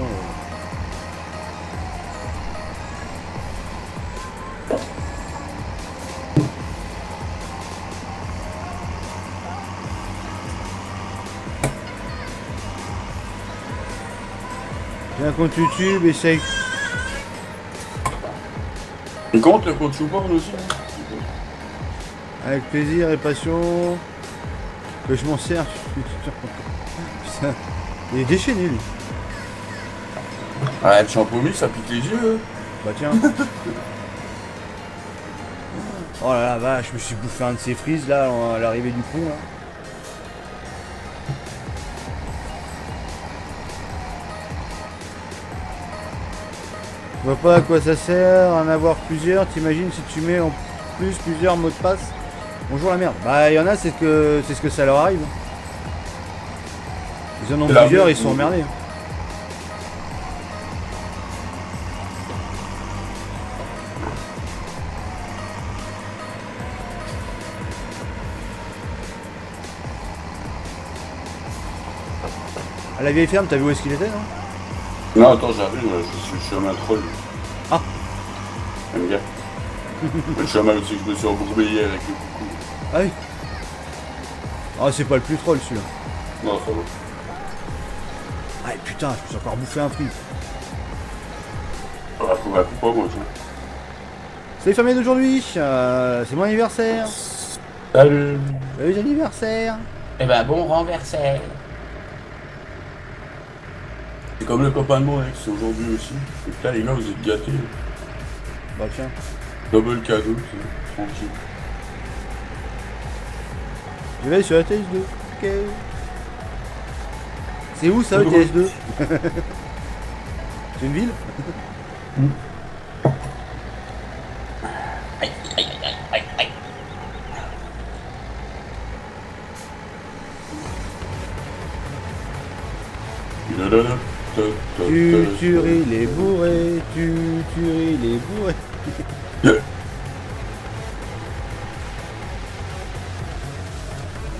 J'ai un compte YouTube, essaye. Il compte le compte YouPorn aussi. Avec plaisir et passion. Que je m'en sers. Putain. Il est déchaîné lui. Ouais, le champomis, ça pique les yeux. Bah tiens. Oh là là, vache, je me suis bouffé un de ces frises là à l'arrivée du pont là. Je vois pas à quoi ça sert en avoir plusieurs. T'imagines si tu mets en plus plusieurs mots de passe. Bonjour la merde. Bah il y en a, c'est ce que ça leur arrive. Ils en ont plusieurs, ils sont emmerdés. À la vieille ferme, t'as vu où est-ce qu'il était, non? Non, attends, j'arrive, je suis comme un troll. Ah. J'aime bien. Le chemin aussi que je me suis embourbé hier avec le coucou. Ah oui. Ah, c'est pas le plus troll celui-là. Non, ça va. Ah putain, je me suis encore bouffé un fruit. Ah, faut pas moi, tiens. Salut famille d'aujourd'hui, c'est mon anniversaire. Salut. Joyeux anniversaire. Eh ben bon renversé. C'est comme le copain de mon ex, c'est aujourd'hui aussi. Putain, les gars, vous êtes gâtés. Bah tiens. Double cadeau, c'est tranquille. Je vais sur la TS2. Ok. C'est où ça, le TS2? C'est une ville? Aïe, aïe, aïe, aïe, aïe. Tu tueries les bourrés, tu tueries les bourrés.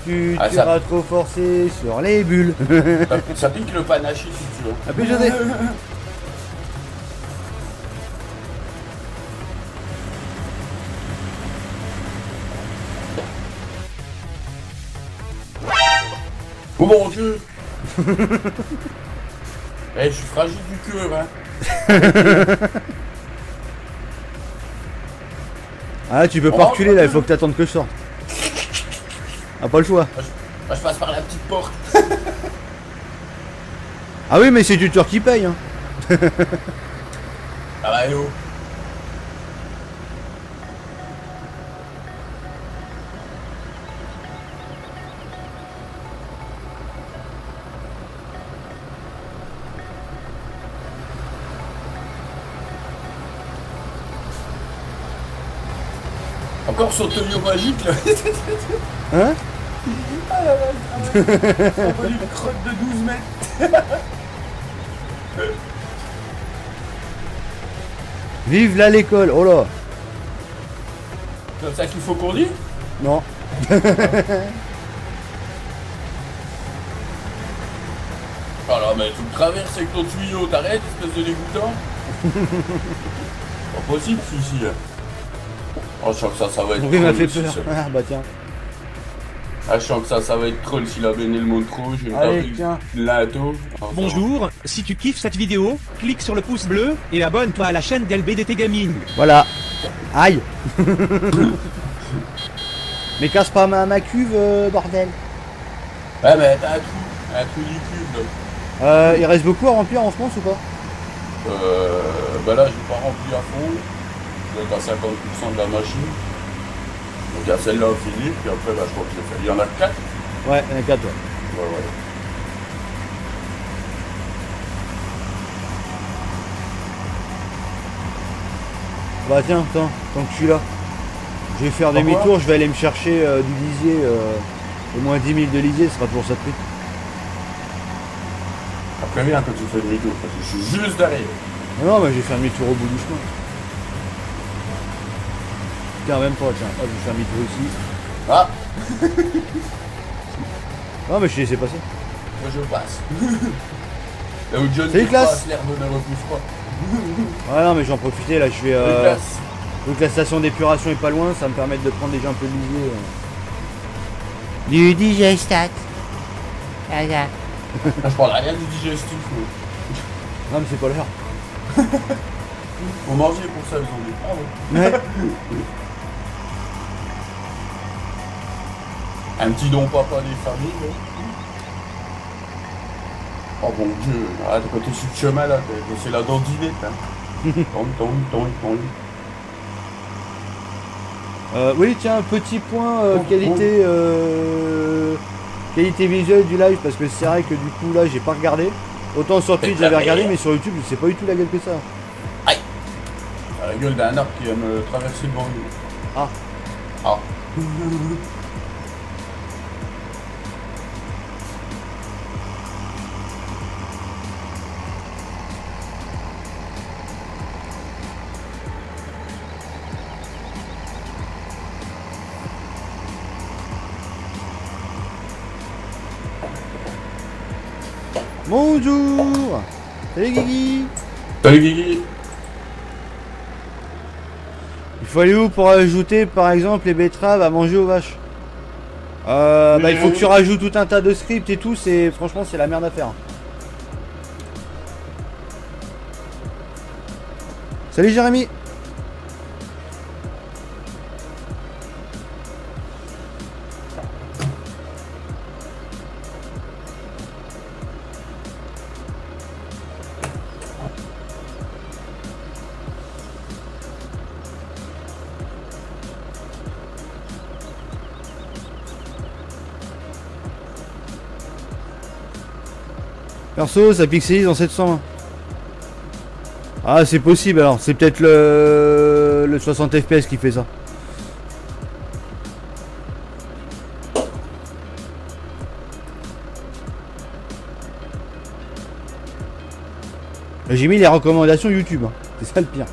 Tu Ah, tueras trop forcé sur les bulles. Ça pique le panache si tu veux. A plus jamais. Oh mon dieu. Eh, je suis fragile du cœur, hein. Ah, tu peux pas reculer là, il faut que t'attendes que je sorte. Ah, pas le choix. Moi, je passe par la petite porte. Ah oui, mais c'est du tueur qui paye. Hein. Ah bah, hello. Encore son tenue magique là. Hein? Ah la vache. On va une crotte de 12 mètres. Vive là l'école, oh là. C'est comme ça qu'il faut qu'on dise? Non. Alors mais tu me traverses avec ton tuyau, t'arrêtes espèce de dégoûtant. Pas possible celui-ci là. Oh je sens que ça va être Mon rire m'a troll fait aussi, peur. ça. Ah bah tiens. Ah je sens que ça va être troll s'il a béni le monde trop, je vais me Allez, taper tiens. l'atto. Bonjour, si tu kiffes cette vidéo, clique sur le pouce bleu et abonne-toi à la chaîne d'LBDT Gaming. Voilà. Aïe. Mais casse pas ma cuve, bordel. Ouais mais t'as un trou du cube là. Il reste beaucoup à remplir en France ou pas? Bah là j'ai pas rempli à fond. Je dois être à 50% de la machine. Donc il y a celle-là au fini, puis après bah, je crois que j'ai fait. Il y en a 4. Ouais, il y en a 4, ouais. Ouais. Bah tiens, attends, tant que je suis là. Je vais faire demi-tour, je vais aller me chercher du lisier, au moins 10 000 de lisier, ce sera toujours ça de prix. Après bien quand tu fais demi-tour, parce que je suis juste derrière. Non, mais je vais faire demi-tour au bout du chemin. Tiens, même pas, tiens. Hop, je fais un micro ici. Ah, Non, mais je t'ai laissé passer. moi je passe. Là où John Salut, qui classe. passe, l'herbe ne repousse pas. Ouais, non, mais j'en profitais là, je vais. Salut, classe. Donc la station d'épuration est pas loin, ça me permet de prendre déjà un peu de lisier. Du digestat. Regarde. Ah, je parle rien du digestif. moi. Non, mais c'est pas l'heure. Faut manger pour ça, ils ont dit. Ah ouais. Ouais. Un petit don papa des familles. Là. Oh mon dieu, arrête, quand t'es sur le chemin là, c'est la dandinette. Hein. Tombe. Oui, tiens, petit point qualité qualité visuelle du live, parce que c'est vrai que du coup là j'ai pas regardé. Autant sur Twitch j'avais regardé, mais sur YouTube je sais pas du tout la gueule que ça. Aïe. À la gueule d'un arbre qui va me traverser devant nous. Ah. Ah. Bonjour. Salut Guigui. Salut Guigui. Il faut aller où pour ajouter par exemple les betteraves à manger aux vaches? Bah il faut que tu rajoutes tout un tas de scripts et tout, c'est franchement c'est la merde à faire. Salut Jérémy. Perso, ça pixelise en 720. Ah, c'est possible alors. C'est peut-être le 60 FPS qui fait ça. J'ai mis les recommandations YouTube. Hein. C'est ça le pire.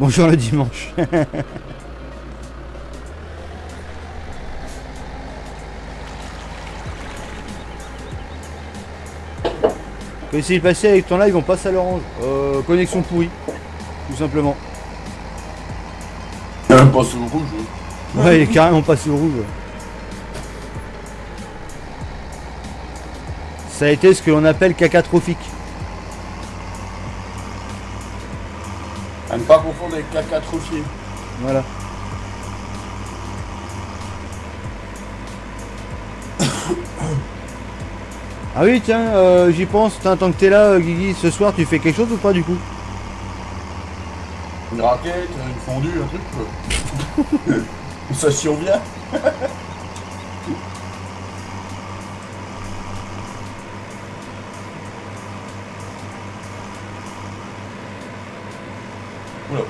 Bonjour le dimanche. Tu peux essayer de passer avec ton live, on passe à l'orange. Connexion pourrie, tout simplement. Passe au rouge. Ouais, il est carrément passé au rouge. Ça a été ce que l'on appelle cacatrophique. À ne pas confondre avec caca trophié. Voilà. Ah oui, tiens, j'y pense. Tant que t'es là, Guigui, ce soir, tu fais quelque chose ou pas du coup? Une raquette, une fondue, un truc quoi. Ça survient. Oula.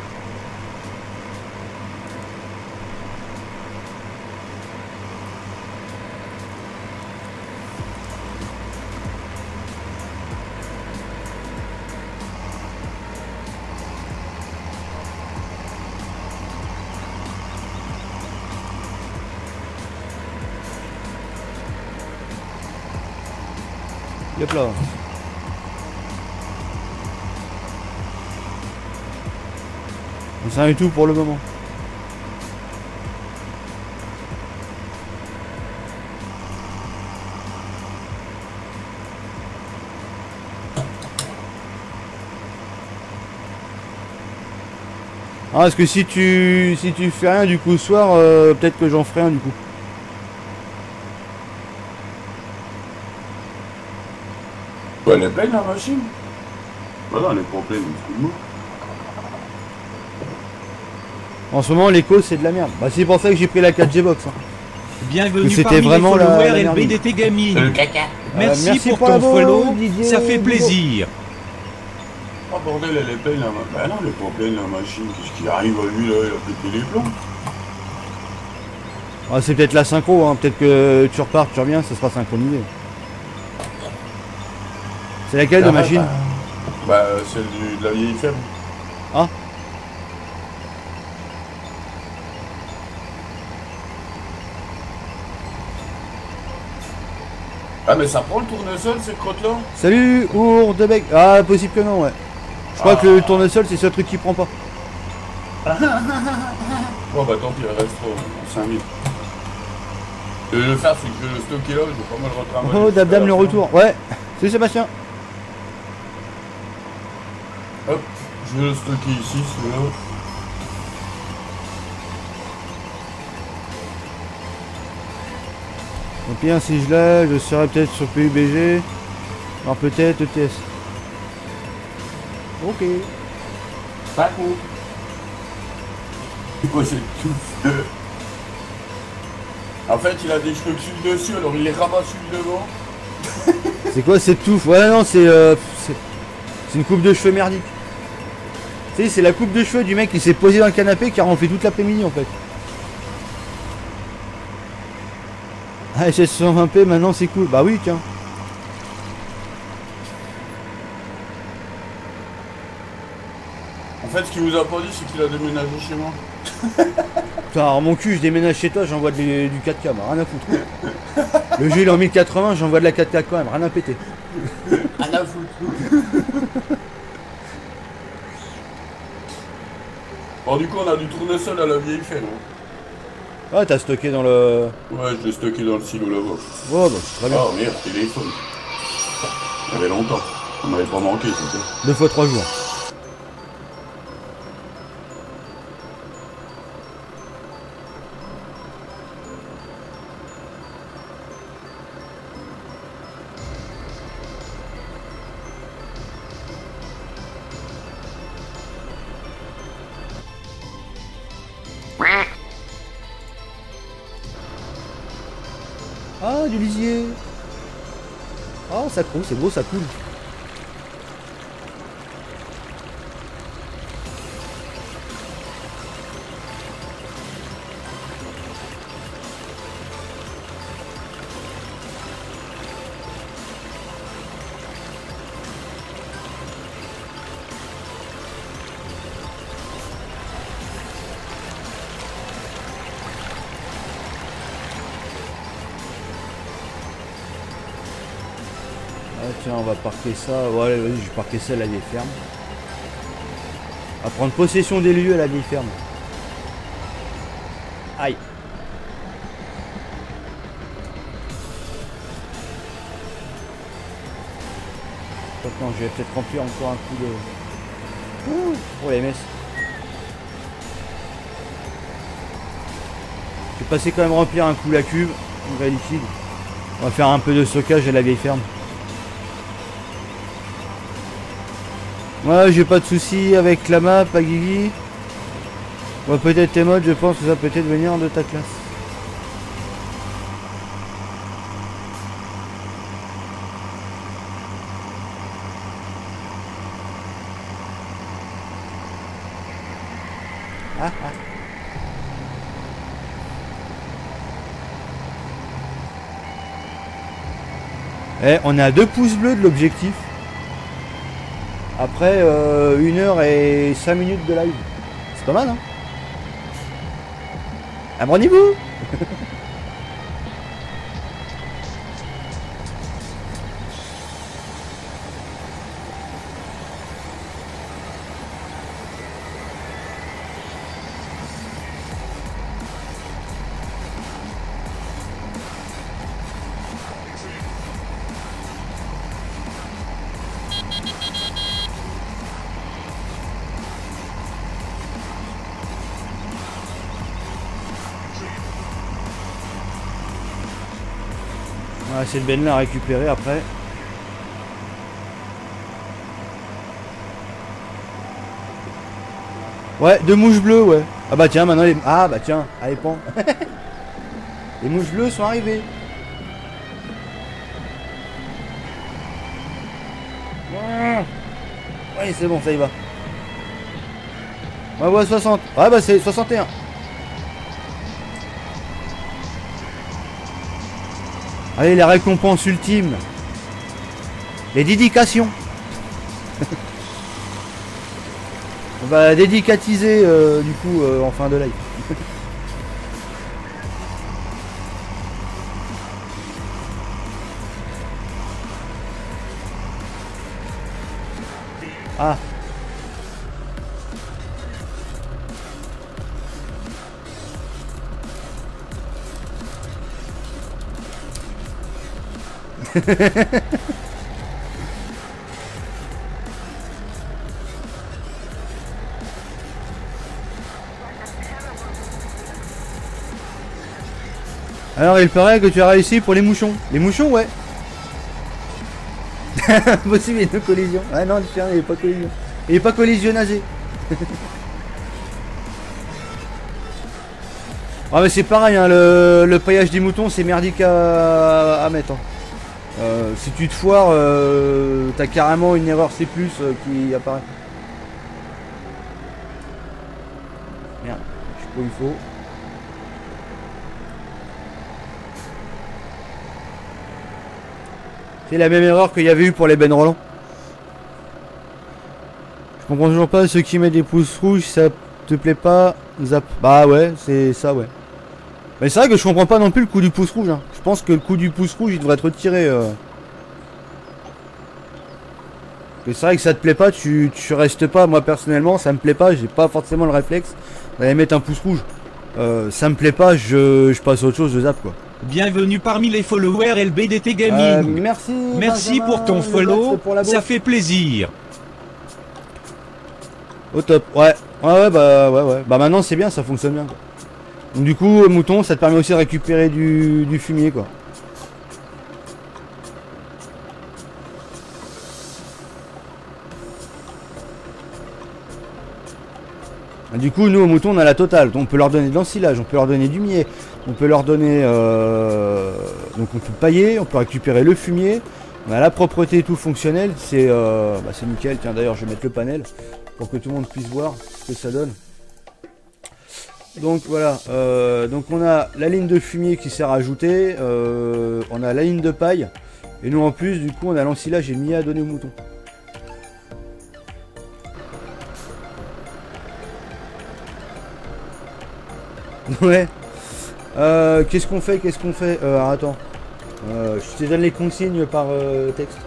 Hop là. C'est rien du tout pour le moment. Ah, parce que si tu fais rien du coup ce soir, peut-être que j'en ferai un du coup. Bah, elle est pleine la machine. Voilà, elle est pas pleine, excuse-moi. En ce moment, l'écho c'est de la merde. Bah, c'est pour ça que j'ai pris la 4G box. Hein. Bienvenue C'était parmi vraiment les la followers merde. LBDT Gaming. Caca. Merci pour pour ton la voix, follow, Didier, ça fait Didier. plaisir. Oh bordel, elle est pleine la machine. Bah non, elle est pas pleine la machine. Qu'est-ce qui arrive à lui là? Il a pété les plombs. Ah, c'est peut-être la synchro, hein. Peut-être que tu repars, tu reviens, ça sera synchronisé. C'est laquelle de machine? Bah, celle de la vieille ferme. Ah. Ah mais ça prend le tournesol ces crottes là? Salut, ours de bec. Ah, possible que non, ouais. Je crois que le tournesol, c'est ce truc qui prend pas. Bon bah tant pis, il reste 5000. Et le faire, c'est que je vais le stocker là, je vais pas mal retravailler. Oh, Dabdam le retour. Ouais, c'est Sébastien. Hop, je vais le stocker ici, celui-là. Au pire, si je l'ai, je serai peut-être sur PUBG. Alors peut-être ETS. Ok. Pas cool. Quoi, c'est tout. En fait, il a des cheveux sur le dessus, alors il les ramasse sur le devant. C'est quoi cette touffe? Ouais, non, c'est une coupe de cheveux merdique. Tu sais, c'est la coupe de cheveux du mec qui s'est posé dans le canapé qui a ronflé toute l'après-midi en fait. Ah, HS120p, maintenant c'est cool. Bah oui, tiens. En fait, ce qu'il vous a pas dit, c'est qu'il a déménagé chez moi. Putain, alors mon cul, je déménage chez toi, j'envoie du 4K, bah, rien à foutre. Le jeu il est en 1080, j'envoie de la 4K quand même, rien à péter. Rien à foutre. Bon, du coup, on a du tournesol à la vieille ferme. Ah, t'as stocké dans le... Ouais, je l'ai stocké dans le silo là-bas. Oh, bah, très bien. Oh merde, téléphone. Ça avait longtemps. On m'avait pas manqué, c'était. 2 fois 3 jours. Ah, du lisier. Oh, ça coule, c'est beau, ça coule. Ah tiens, on va parquer ça. Ouais, vas-y, je vais parquer ça à la vieille ferme. On va prendre possession des lieux à la vieille ferme. Aïe. Maintenant, je vais peut-être remplir encore un coup de... Oh les messes. Je vais passer quand même remplir un coup la cuve. Un vrai liquide. On va faire un peu de stockage à la vieille ferme. Ouais, j'ai pas de soucis avec la map, à Guigui. Ouais, peut-être tes modes, je pense que ça peut peut-être venir de ta classe. Ah, ah. Eh, on est à 2 pouces bleus de l'objectif. Après 1 heure et 5 minutes de live. C'est pas mal, hein? Abonnez-vous. On va essayer de bien la récupérer après. Ouais, 2 mouches bleues, ouais. Ah bah tiens, maintenant les... Ah bah tiens, allez, pan. Les mouches bleues sont arrivées. Ouais, c'est bon, ça y va. Ouais, ouais, 60. Ouais, bah c'est 61. Allez, les récompenses ultimes. Les dédications. On va dédicatiser du coup en fin de live. Ah. Alors il paraît que tu as réussi pour les mouchons. Les mouchons, ouais. Possible, il y a une collision. Ah non, le chien, il est pas collision. Il est pas collisionnagé. Ah mais c'est pareil, hein, le paillage des moutons, c'est merdique à mettre. Hein. Si tu te foires, t'as carrément une erreur C+, qui apparaît. Merde, je sais pas où il faut. C'est la même erreur qu'il y avait eu pour les Ben Roland. Je comprends toujours pas ceux qui mettent des pouces rouges, ça te plaît pas, zap. Bah ouais, c'est ça, ouais. Mais c'est vrai que je comprends pas non plus le coup du pouce rouge. Hein. Je pense que le coup du pouce rouge, il devrait être retiré. C'est vrai que ça te plaît pas, tu restes pas. Moi personnellement, ça me plaît pas, j'ai pas forcément le réflexe d'aller mettre un pouce rouge. Ça me plaît pas, je passe à autre chose, je zappe quoi. Bienvenue parmi les followers LBDT Gaming. Merci. Merci Benjamin, pour ton le follow, pour la ça bouffe. fait plaisir. Au top, ouais. Ouais, ouais. Bah maintenant c'est bien, ça fonctionne bien quoi. Donc du coup, mouton, ça te permet aussi de récupérer du fumier quoi. Du coup, nous, aux moutons, on a la totale. On peut leur donner de l'ensilage, on peut leur donner du miel, on peut leur donner... Donc on peut pailler, on peut récupérer le fumier. On a la propreté et tout fonctionnel. C'est nickel. Tiens, d'ailleurs, je vais mettre le panel pour que tout le monde puisse voir ce que ça donne. Donc voilà. Donc on a la ligne de fumier qui sert à ajouter. On a la ligne de paille. Et nous, en plus, du coup, on a l'ensilage et le miel à donner aux moutons. Ouais. Qu'est-ce qu'on fait? Alors, attends. Je te donne les consignes par texte.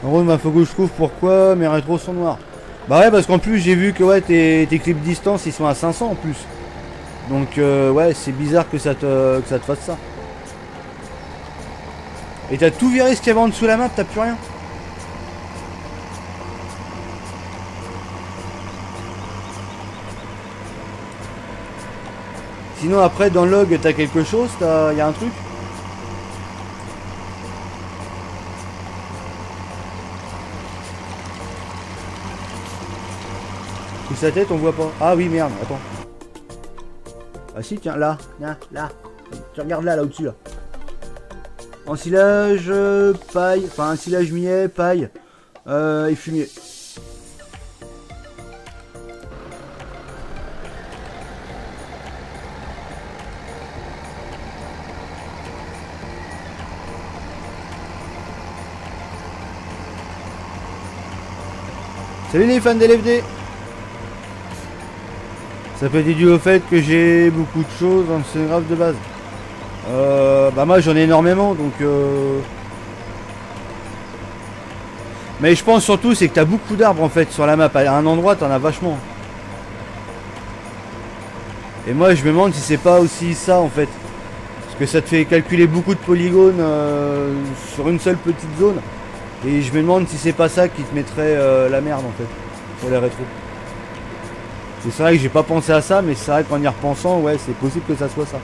En gros, il faut que je trouve pourquoi mes rétros sont noirs. Bah ouais, parce qu'en plus, j'ai vu que ouais, tes clips distance, ils sont à 500 en plus. Donc ouais, c'est bizarre que ça te fasse ça. Et t'as tout viré ce qu'il y avait en dessous de la map, t'as plus rien. Sinon après dans le log t'as quelque chose, y a un truc. Sous sa tête on voit pas. Ah oui merde, attends. Ah si tiens là, là. Tu regardes là au-dessus là. Ensilage, paille, enfin ensilage miel, paille et fumier. Salut les fans d'LFD. Ça peut être dû au fait que j'ai beaucoup de choses dans le scénographe de base. Bah moi j'en ai énormément donc mais je pense surtout c'est que t'as beaucoup d'arbres en fait sur la map. À un endroit t'en as vachement. Et moi je me demande si c'est pas aussi ça en fait. Parce que ça te fait calculer beaucoup de polygones sur une seule petite zone. Et je me demande si c'est pas ça qui te mettrait la merde en fait pour les rétros. C'est vrai que j'ai pas pensé à ça, mais c'est vrai qu'en y repensant, ouais, c'est possible que ça soit ça.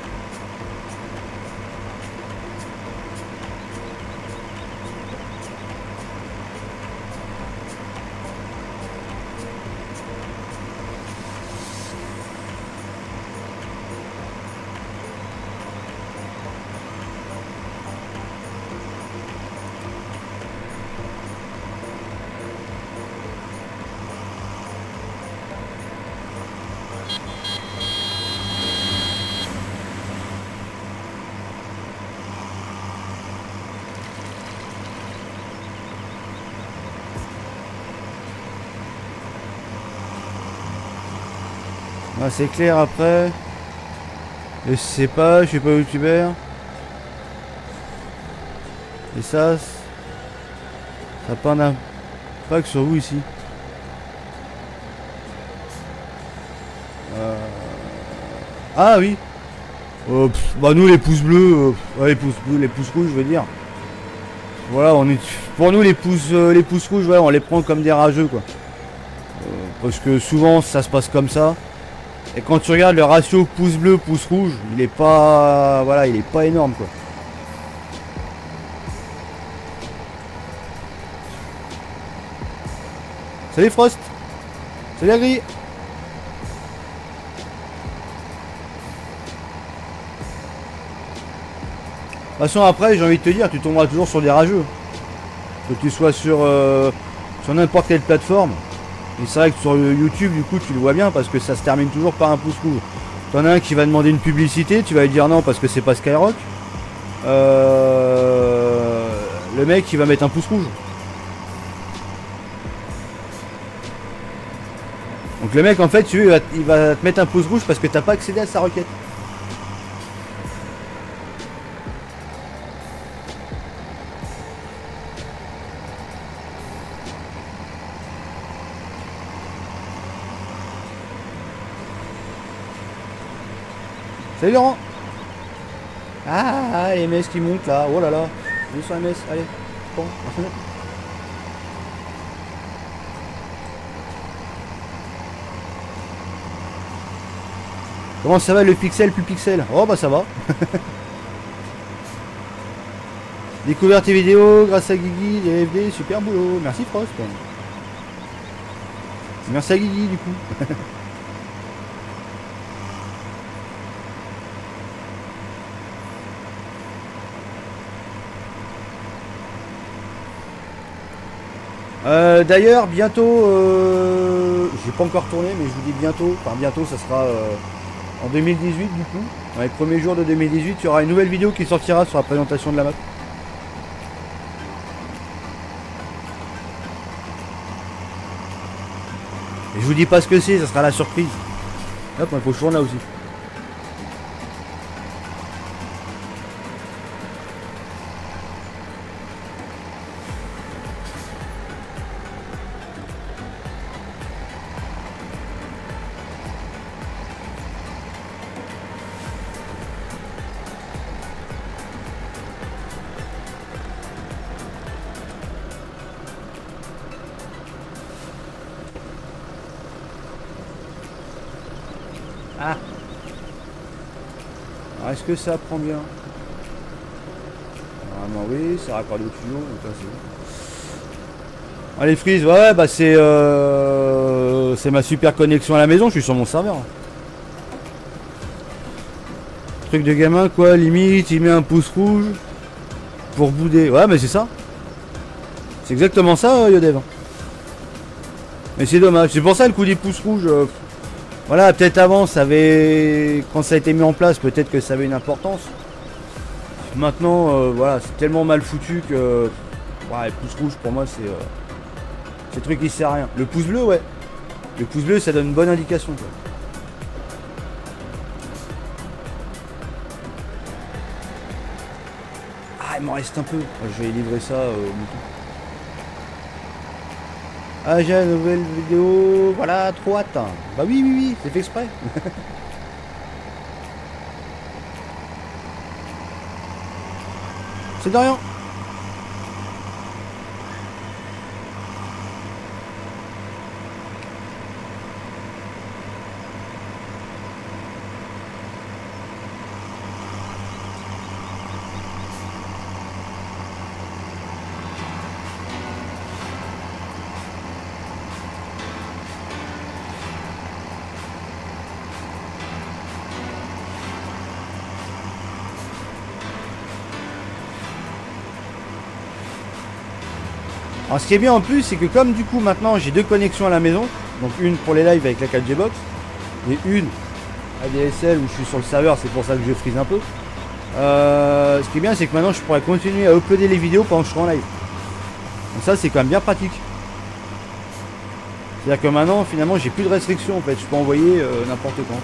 Ah, c'est clair après. Je sais pas, je suis pas youtubeur. Et ça n'a pas d'impact sur vous ici. Ah oui. Bah nous les pouces bleus, ouais, les pouces bleus, les pouces rouges je veux dire. Voilà, on est pour nous les pouces rouges, ouais, on les prend comme des rageux quoi. Parce que souvent ça se passe comme ça. Et quand tu regardes le ratio pouce bleu pouce rouge, il est pas, voilà, il est pas énorme quoi. Salut Frost. Salut Agri. De toute façon après j'ai envie de te dire, tu tomberas toujours sur des rageux. Que tu sois sur n'importe quelle plateforme. Et c'est vrai que sur YouTube du coup tu le vois bien parce que ça se termine toujours par un pouce rouge. T'en as un qui va demander une publicité, tu vas lui dire non parce que c'est pas Skyrock. Le mec il va mettre un pouce rouge. Donc le mec en fait tu veux, il va te mettre un pouce rouge parce que t'as pas accédé à sa requête. Salut Laurent. Ah les MS qui montent là, oh là là. Ils sont MS, allez, bon. Comment ça va le pixel plus pixel? Oh bah ça va. Découvert tes vidéos grâce à Guigui, les FD, super boulot. Merci Frost. Merci à Guigui du coup. D'ailleurs bientôt, j'ai pas encore tourné mais je vous dis bientôt, enfin bientôt ça sera en 2018 du coup, dans les premiers jours de 2018 il y aura une nouvelle vidéo qui sortira sur la présentation de la map. Et je vous dis pas ce que c'est, ça sera la surprise. Hop, il faut toujours là aussi. Ah. Alors est-ce que ça prend bien? Normalement oui, ça raccorde au tuyau, donc là c'est bon. Allez Freeze, ouais bah c'est ma super connexion à la maison, je suis sur mon serveur. Truc de gamin quoi, limite il met un pouce rouge pour bouder. Ouais mais c'est ça. C'est exactement ça Yodev. Mais c'est dommage, c'est pour ça le coup des pouces rouges. Voilà, peut-être avant, ça avait, quand ça a été mis en place, peut-être que ça avait une importance. Maintenant, voilà, c'est tellement mal foutu que, ouais, le pouce rouge pour moi, c'est le truc qui sert à rien. Le pouce bleu, ouais. Le pouce bleu, ça donne une bonne indication, quoi. Ah, il m'en reste un peu. Je vais livrer ça au mouton. Ah j'ai une nouvelle vidéo, voilà, trop hâte. Bah oui, oui, oui, c'est fait exprès. C'est de rien. Alors ce qui est bien en plus, c'est que comme du coup maintenant j'ai deux connexions à la maison, donc une pour les lives avec la 4G Box et une ADSL où je suis sur le serveur, c'est pour ça que je freeze un peu. Ce qui est bien, c'est que maintenant je pourrais continuer à uploader les vidéos pendant que je serai en live. Donc ça c'est quand même bien pratique. C'est-à-dire que maintenant, finalement, j'ai plus de restrictions en fait. Je peux envoyer n'importe quand.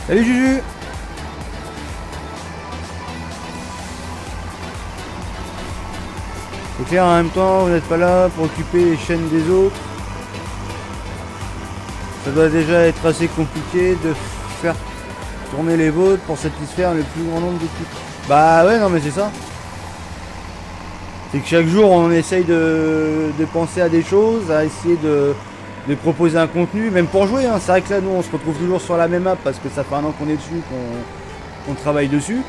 Salut Juju. C'est clair, en même temps, vous n'êtes pas là pour occuper les chaînes des autres. Ça doit déjà être assez compliqué de faire tourner les vôtres pour satisfaire le plus grand nombre d'équipes. Bah ouais, non mais c'est ça. C'est que chaque jour, on essaye de penser à des choses, à essayer de proposer un contenu, même pour jouer. Hein. C'est vrai que là, nous, on se retrouve toujours sur la même map parce que ça fait un an qu'on est dessus, qu'on travaille dessus.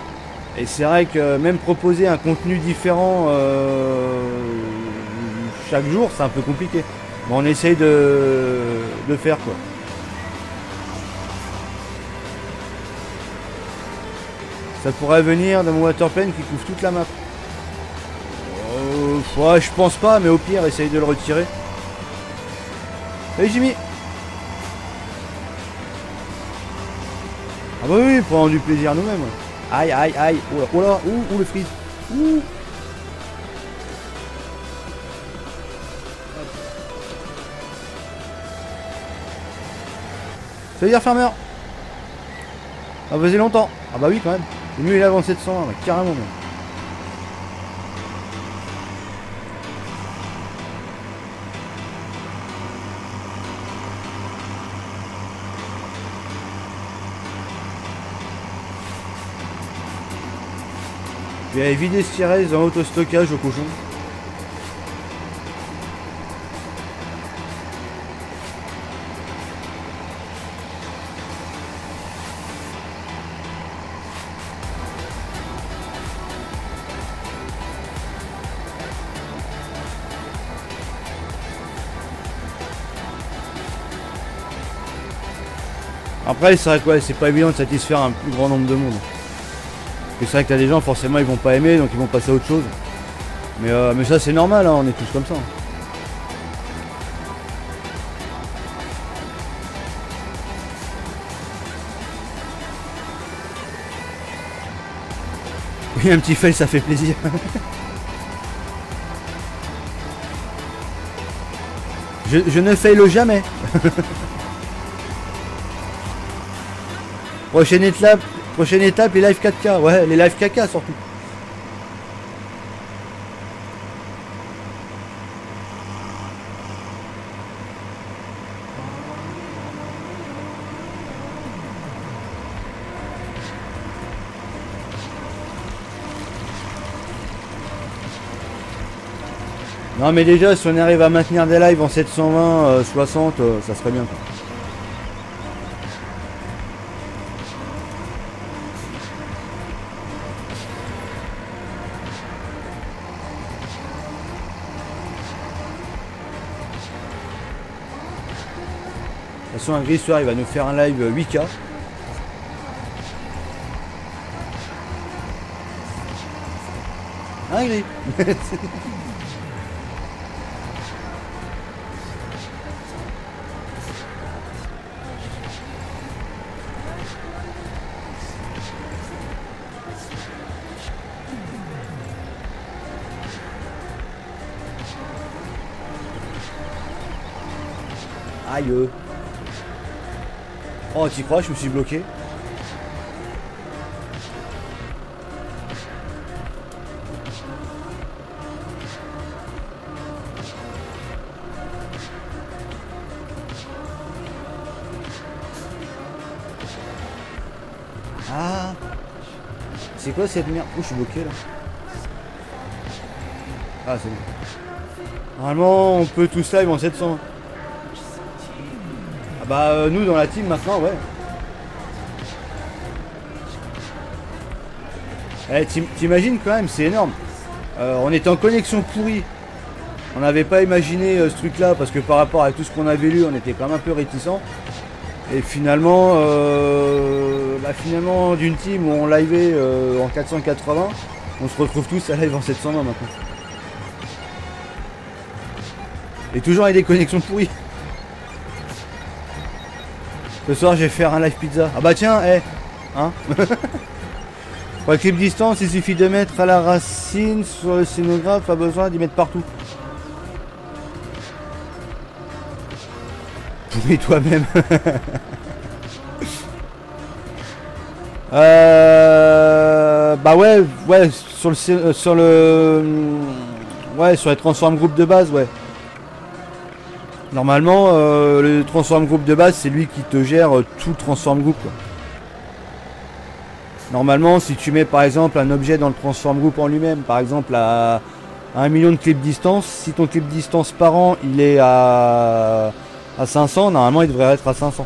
Et c'est vrai que même proposer un contenu différent chaque jour, c'est un peu compliqué. Mais on essaye de faire quoi. Ça pourrait venir d'un waterplane qui couvre toute la map. Ouais, je pense pas, mais au pire, essaye de le retirer. Salut Jimmy. Ah bah oui, prenons du plaisir nous-mêmes. Aïe, aïe, aïe. Oh là, ouh, le freeze. Ouh. Ça veut dire farmer. Ah, faisait longtemps. Ah bah oui, quand même. C'est mieux, il est avant 700, bah, carrément même. Je vais vider ce tirage dans l'autostockage au cochon. Après, c'est vrai que c'est pas évident de satisfaire un plus grand nombre de monde. C'est vrai que t'as des gens, forcément, ils vont pas aimer, donc ils vont passer à autre chose. Mais ça, c'est normal, hein, on est tous comme ça. Oui, un petit fail, ça fait plaisir. je ne fail jamais. Prochaine étape, les live 4K. Ouais, les live 4K surtout. Non mais déjà, si on arrive à maintenir des lives en 720, 60, ça serait bien quoi. De toute façon, un gris soir, il va nous faire un live 8K. Un gris. Aïe. Oh, t'y crois, je me suis bloqué. Ah, c'est quoi cette merde? Oh, je suis bloqué là. Ah, c'est bon. Normalement, on peut tout live en 700. Ah bah, nous dans la team maintenant, ouais. Eh, t'imagines quand même, c'est énorme. On était en connexion pourrie. On n'avait pas imaginé ce truc là parce que par rapport à tout ce qu'on avait lu, on était quand même un peu réticents. Et finalement, bah, finalement d'une team où on liveait en 480, on se retrouve tous à live en 720 maintenant. Et toujours avec des connexions pourries. Ce soir je vais faire un live pizza. Ah bah tiens, hein. Pour la clip distance, il suffit de mettre à la racine sur le scénographe, pas besoin d'y mettre partout. Oui, toi-même. Bah ouais, sur les transform group de base, ouais. Normalement, le transform group de base, c'est lui qui te gère tout transform group, quoi. Normalement, si tu mets par exemple un objet dans le transform group en lui-même, par exemple à 1 million de clips distance, si ton clip distance par an il est à 500, normalement il devrait être à 500.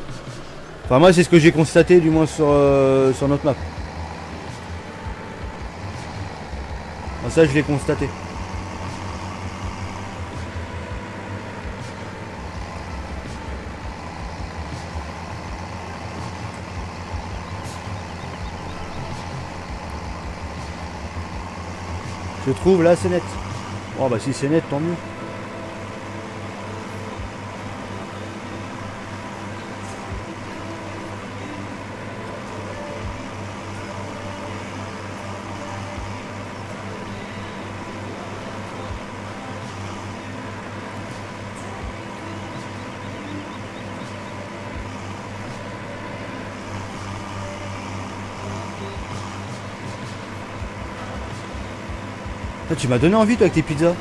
Enfin moi c'est ce que j'ai constaté du moins sur notre map. Enfin, ça je l'ai constaté. Je trouve là c'est net. Oh bah si c'est net tant mieux. Tu m'as donné envie toi avec tes pizzas.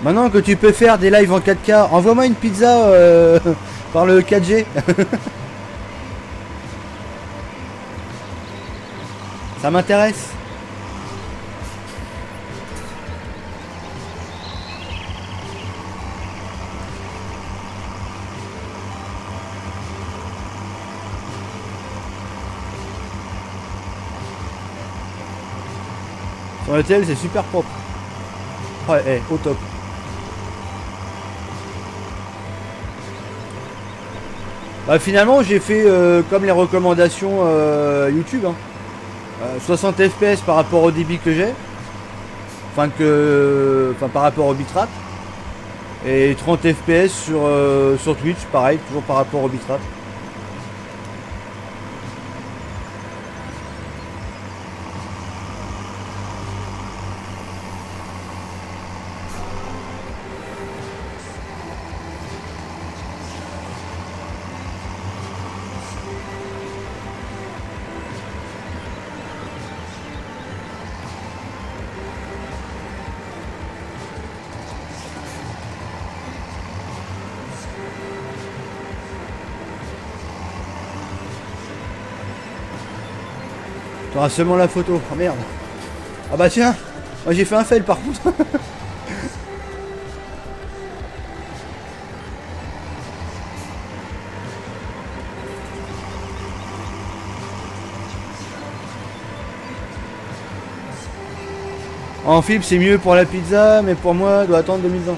Maintenant que tu peux faire des lives en 4K, envoie-moi une pizza par le 4G. Ça m'intéresse. Sur le TL c'est super propre. Ouais, au top. Bah finalement j'ai fait comme les recommandations YouTube, hein. 60 fps par rapport au débit que j'ai. Enfin par rapport au bitrate. Et 30 fps sur Twitch, pareil, toujours par rapport au bitrate. T'auras seulement la photo. Oh merde. Ah bah tiens. Moi j'ai fait un fail par contre. En fibre c'est mieux pour la pizza, mais pour moi doit attendre 2020.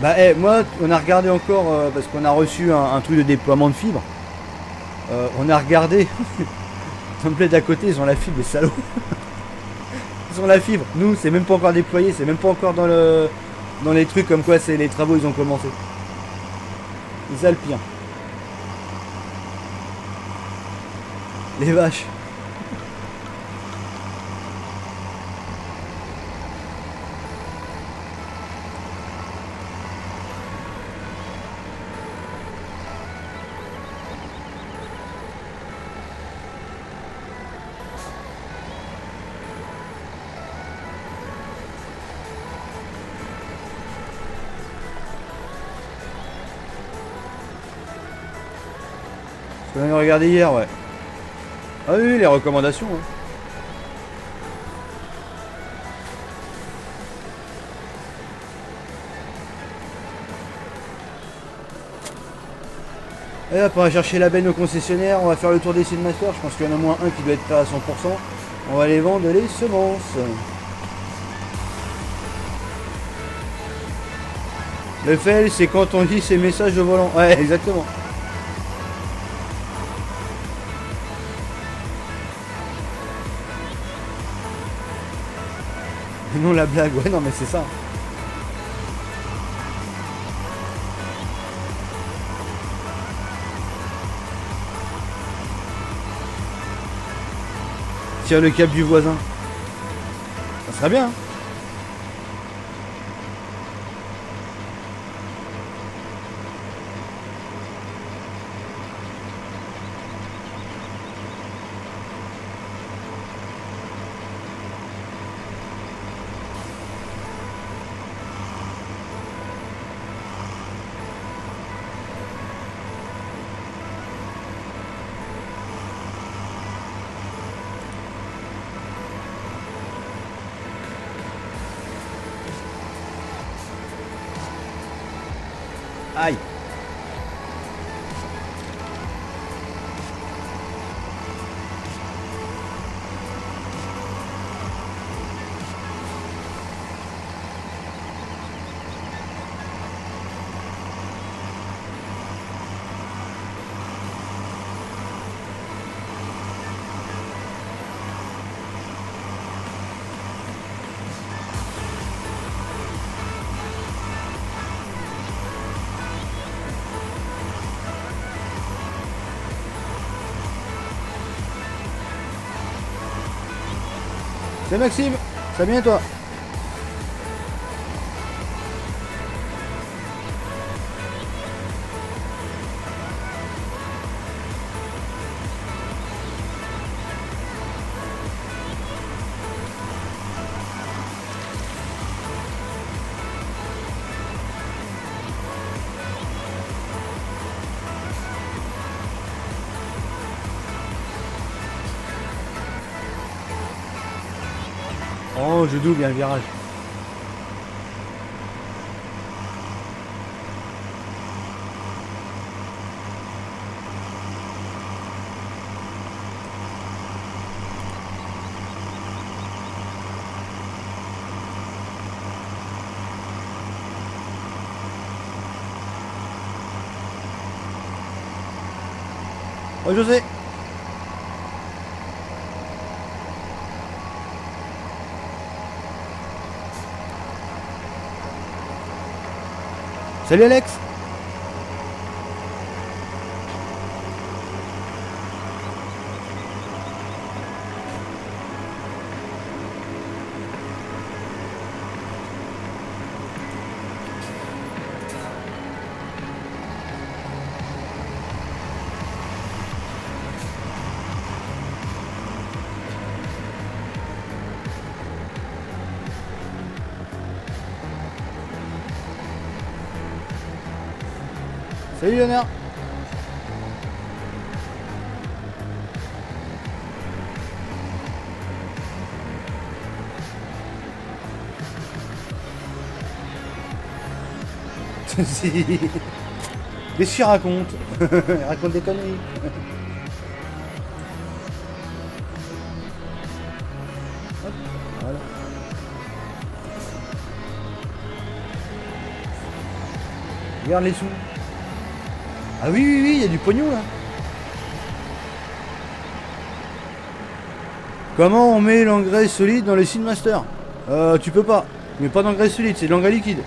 Bah moi on a regardé encore parce qu'on a reçu un truc de déploiement de fibre. On a regardé. Template d'à côté, ils ont la fibre, les salauds. Ils ont la fibre. Nous, c'est même pas encore déployé, c'est même pas encore dans les trucs comme quoi c'est les travaux ils ont commencé. C'est ça le pire. Les vaches. On a regardé hier, ouais. Ah oui, les recommandations. Hein. Et hop, on va chercher la benne au concessionnaire, on va faire le tour des Seedmasters. Je pense qu'il y en a au moins un qui doit être prêt à 100%. On va aller vendre les semences. Le fail, c'est quand on dit ces messages au volant. Ouais, exactement. Non, la blague, ouais, non, mais c'est ça. Tire le câble du voisin. Ça serait bien. Hein. Aïe. C'est Maxime, ça vient toi. Oh, je double, il y a un virage. Oh, José. Salut Alex. Salut Léonard. Qu'est-ce qu'il raconte? Il raconte des conneries. Hop, voilà. Regarde les sous. Ah oui, oui, oui, il y a du pognon là. Comment on met l'engrais solide dans les Seedmaster? Tu peux pas. Mais pas d'engrais solide, c'est de l'engrais liquide.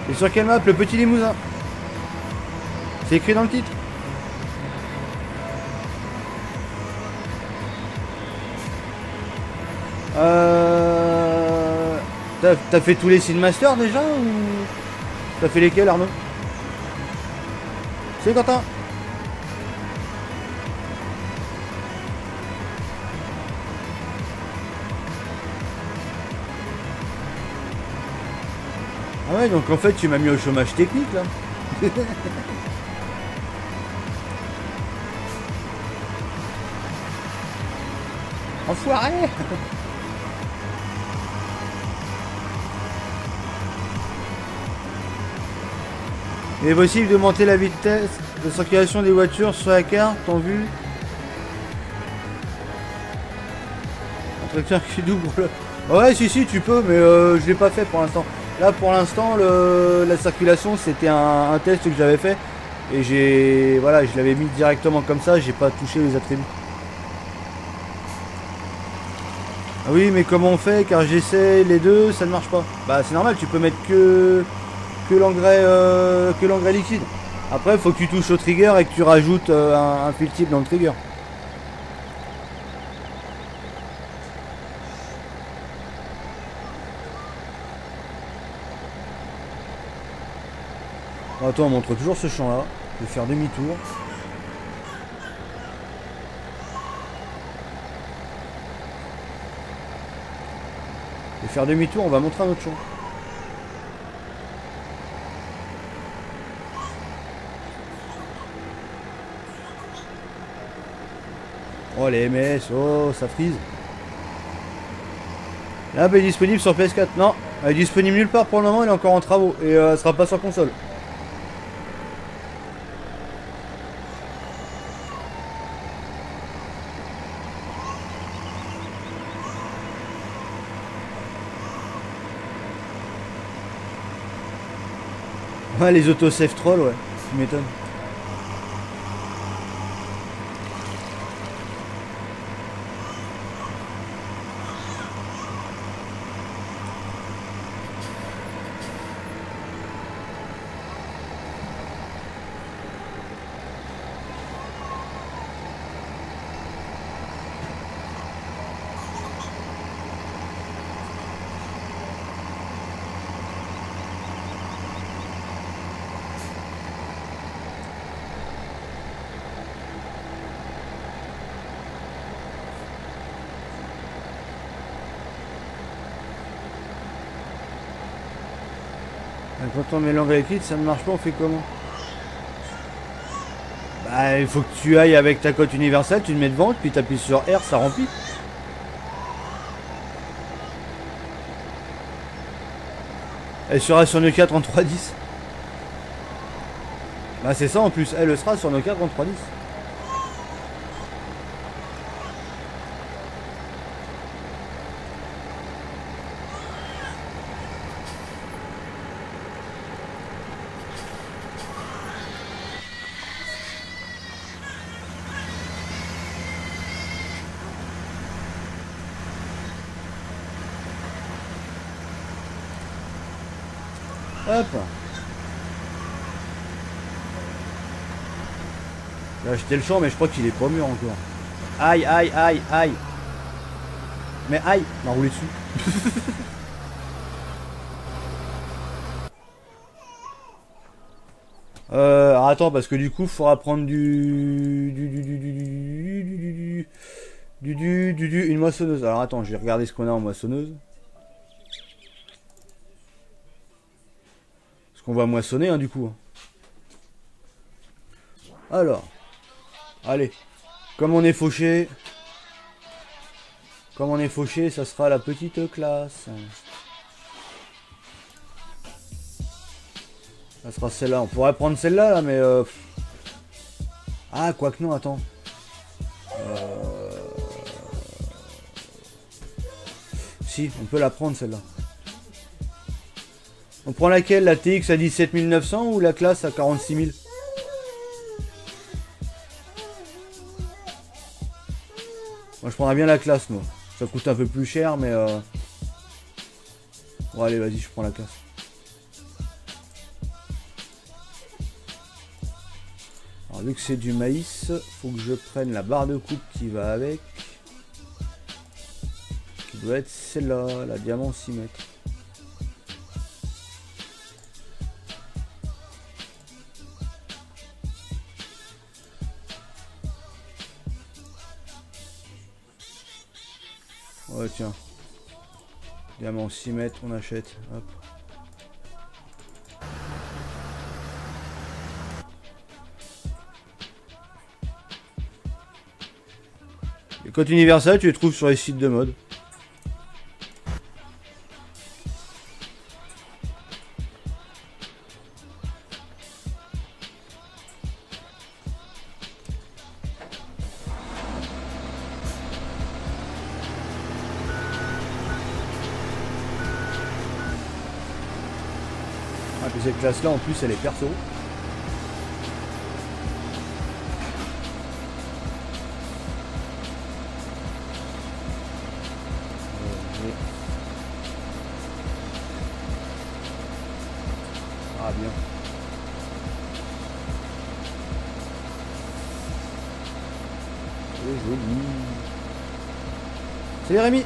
Et sur quelle map? Le Petit Limousin. C'est écrit dans le titre. T'as fait tous les Seedmaster déjà ou t'as fait lesquels, Arnaud? C'est Quentin. Ah ouais, donc en fait tu m'as mis au chômage technique là. Enfoiré. Il est possible d'augmenter la vitesse de circulation des voitures sur la carte en vue. Un tracteur qui double le... Ouais, si, tu peux, mais je l'ai pas fait pour l'instant. Là, pour l'instant, la circulation, c'était un test que j'avais fait. Et voilà, je l'avais mis directement comme ça, j'ai pas touché les attributs. Ah oui, mais comment on fait? Car j'essaie les deux, ça ne marche pas. Bah, c'est normal, tu peux mettre que l'engrais liquide. Après, il faut que tu touches au trigger et que tu rajoutes un fil type dans le trigger. Bon, attends, on montre toujours ce champ là. Je vais faire demi-tour. Je vais faire demi-tour, on va montrer un autre champ. Oh les MS, oh ça frise. Là, elle est disponible sur PS4. Non, elle est disponible nulle part pour le moment, elle est encore en travaux. Et elle sera pas sur console. Ouais, les autosave trolls, ouais, tu m'étonnes. Quand on met l'engrais liquide, ça ne marche pas, on fait comment? Bah, il faut que tu ailles avec ta cote universelle, tu le mets devant, puis tu appuies sur R, ça remplit. Elle sera sur Nokia 3310. Bah, c'est ça en plus, elle sera sur Nokia 3310. Hop. J'ai acheté le champ mais je crois qu'il est pas mûr encore. Aïe aïe aïe aïe. Mais aïe, on m'a roulé dessus. Alors attends parce que du coup il faudra prendre une moissonneuse. Alors attends, je vais regarder ce qu'on a en moissonneuse. On va moissonner hein, du coup. Alors, allez, comme on est fauché, ça sera la petite classe. Ça sera celle-là. On pourrait prendre celle-là là, mais ah quoique non, attends. Si, on peut la prendre celle-là. On prend laquelle? La TX à 17900 ou la classe à 46000? Moi je prendrais bien la classe moi. Ça coûte un peu plus cher mais bon allez vas-y je prends la classe. Alors vu que c'est du maïs, faut que je prenne la barre de coupe qui va avec. Qui doit être celle-là, la diamant 6 mètres. Ouais tiens. Diamant 6 mètres, on achète. Hop. Les codes universels, tu les trouves sur les sites de mode. Ah, puis cette classe là en plus elle est perso. Ah bien. C'est joli. Salut Rémi.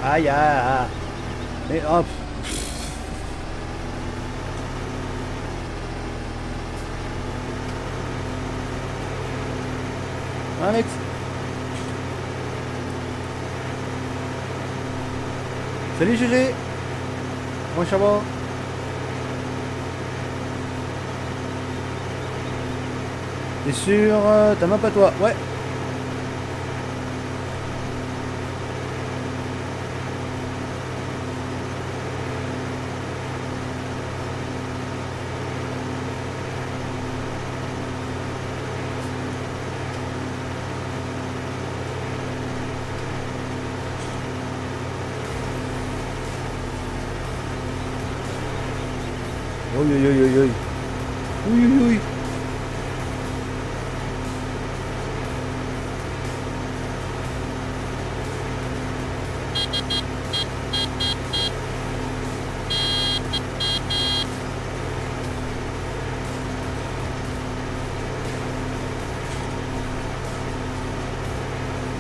Aïe aïe aïe. Et hop. Un mec. Salut GG. Comment ça va? T'es sûr? T'as map à toi? Ouais. Oui, oui, oui, oui, oui. Oui, oui, oui.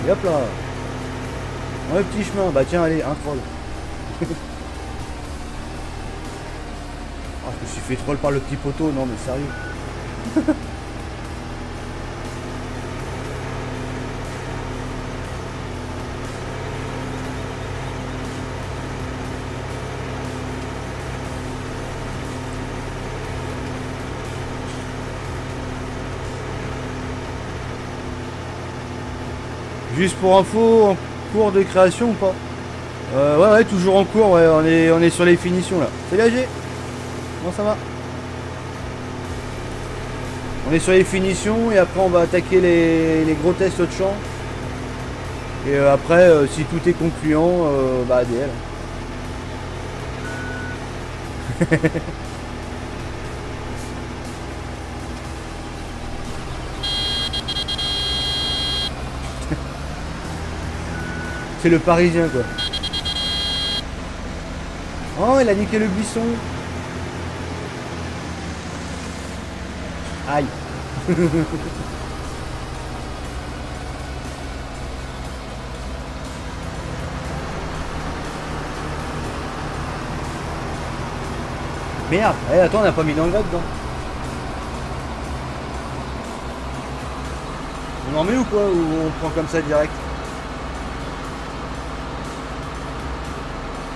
Et hop là. Dans le petit chemin. Bah tiens, allez, un troll. Je me suis fait troll par le petit poteau, non mais sérieux. Juste pour info, en cours de création ou pas? Ouais, toujours en cours, ouais, on est sur les finitions là. Salut AG. Comment ça va? On est sur les finitions et après on va attaquer les gros tests de champ. Et après, si tout est concluant, bah ADL. C'est le Parisien quoi. Oh, il a niqué le buisson. Aïe. Merde. Eh, attends, on n'a pas mis d'engrais dedans. On en met ou quoi? Ou on prend comme ça direct?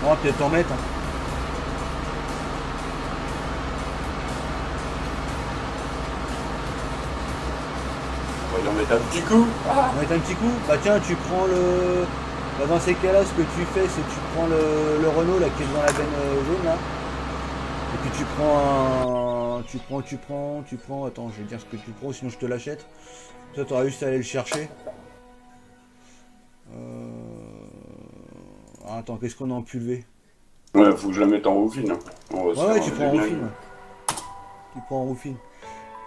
On va peut-être en mettre. Hein. On va y en mettre un petit coup. Ah. On va mettre un petit coup. Bah tiens, tu prends le... Bah, dans ces cas-là, ce que tu fais, c'est que tu prends le Renault là qui est devant la benne jaune là. Et puis tu prends un... Tu prends... Attends, je vais dire ce que tu prends, sinon je te l'achète. Toi, t'auras juste à aller le chercher. Ah, attends, qu'est-ce qu'on a en pulvé? Ouais, faut que je la mette en roufine. Hein. Ouais, tu prends en roufine. Tu prends en roufine.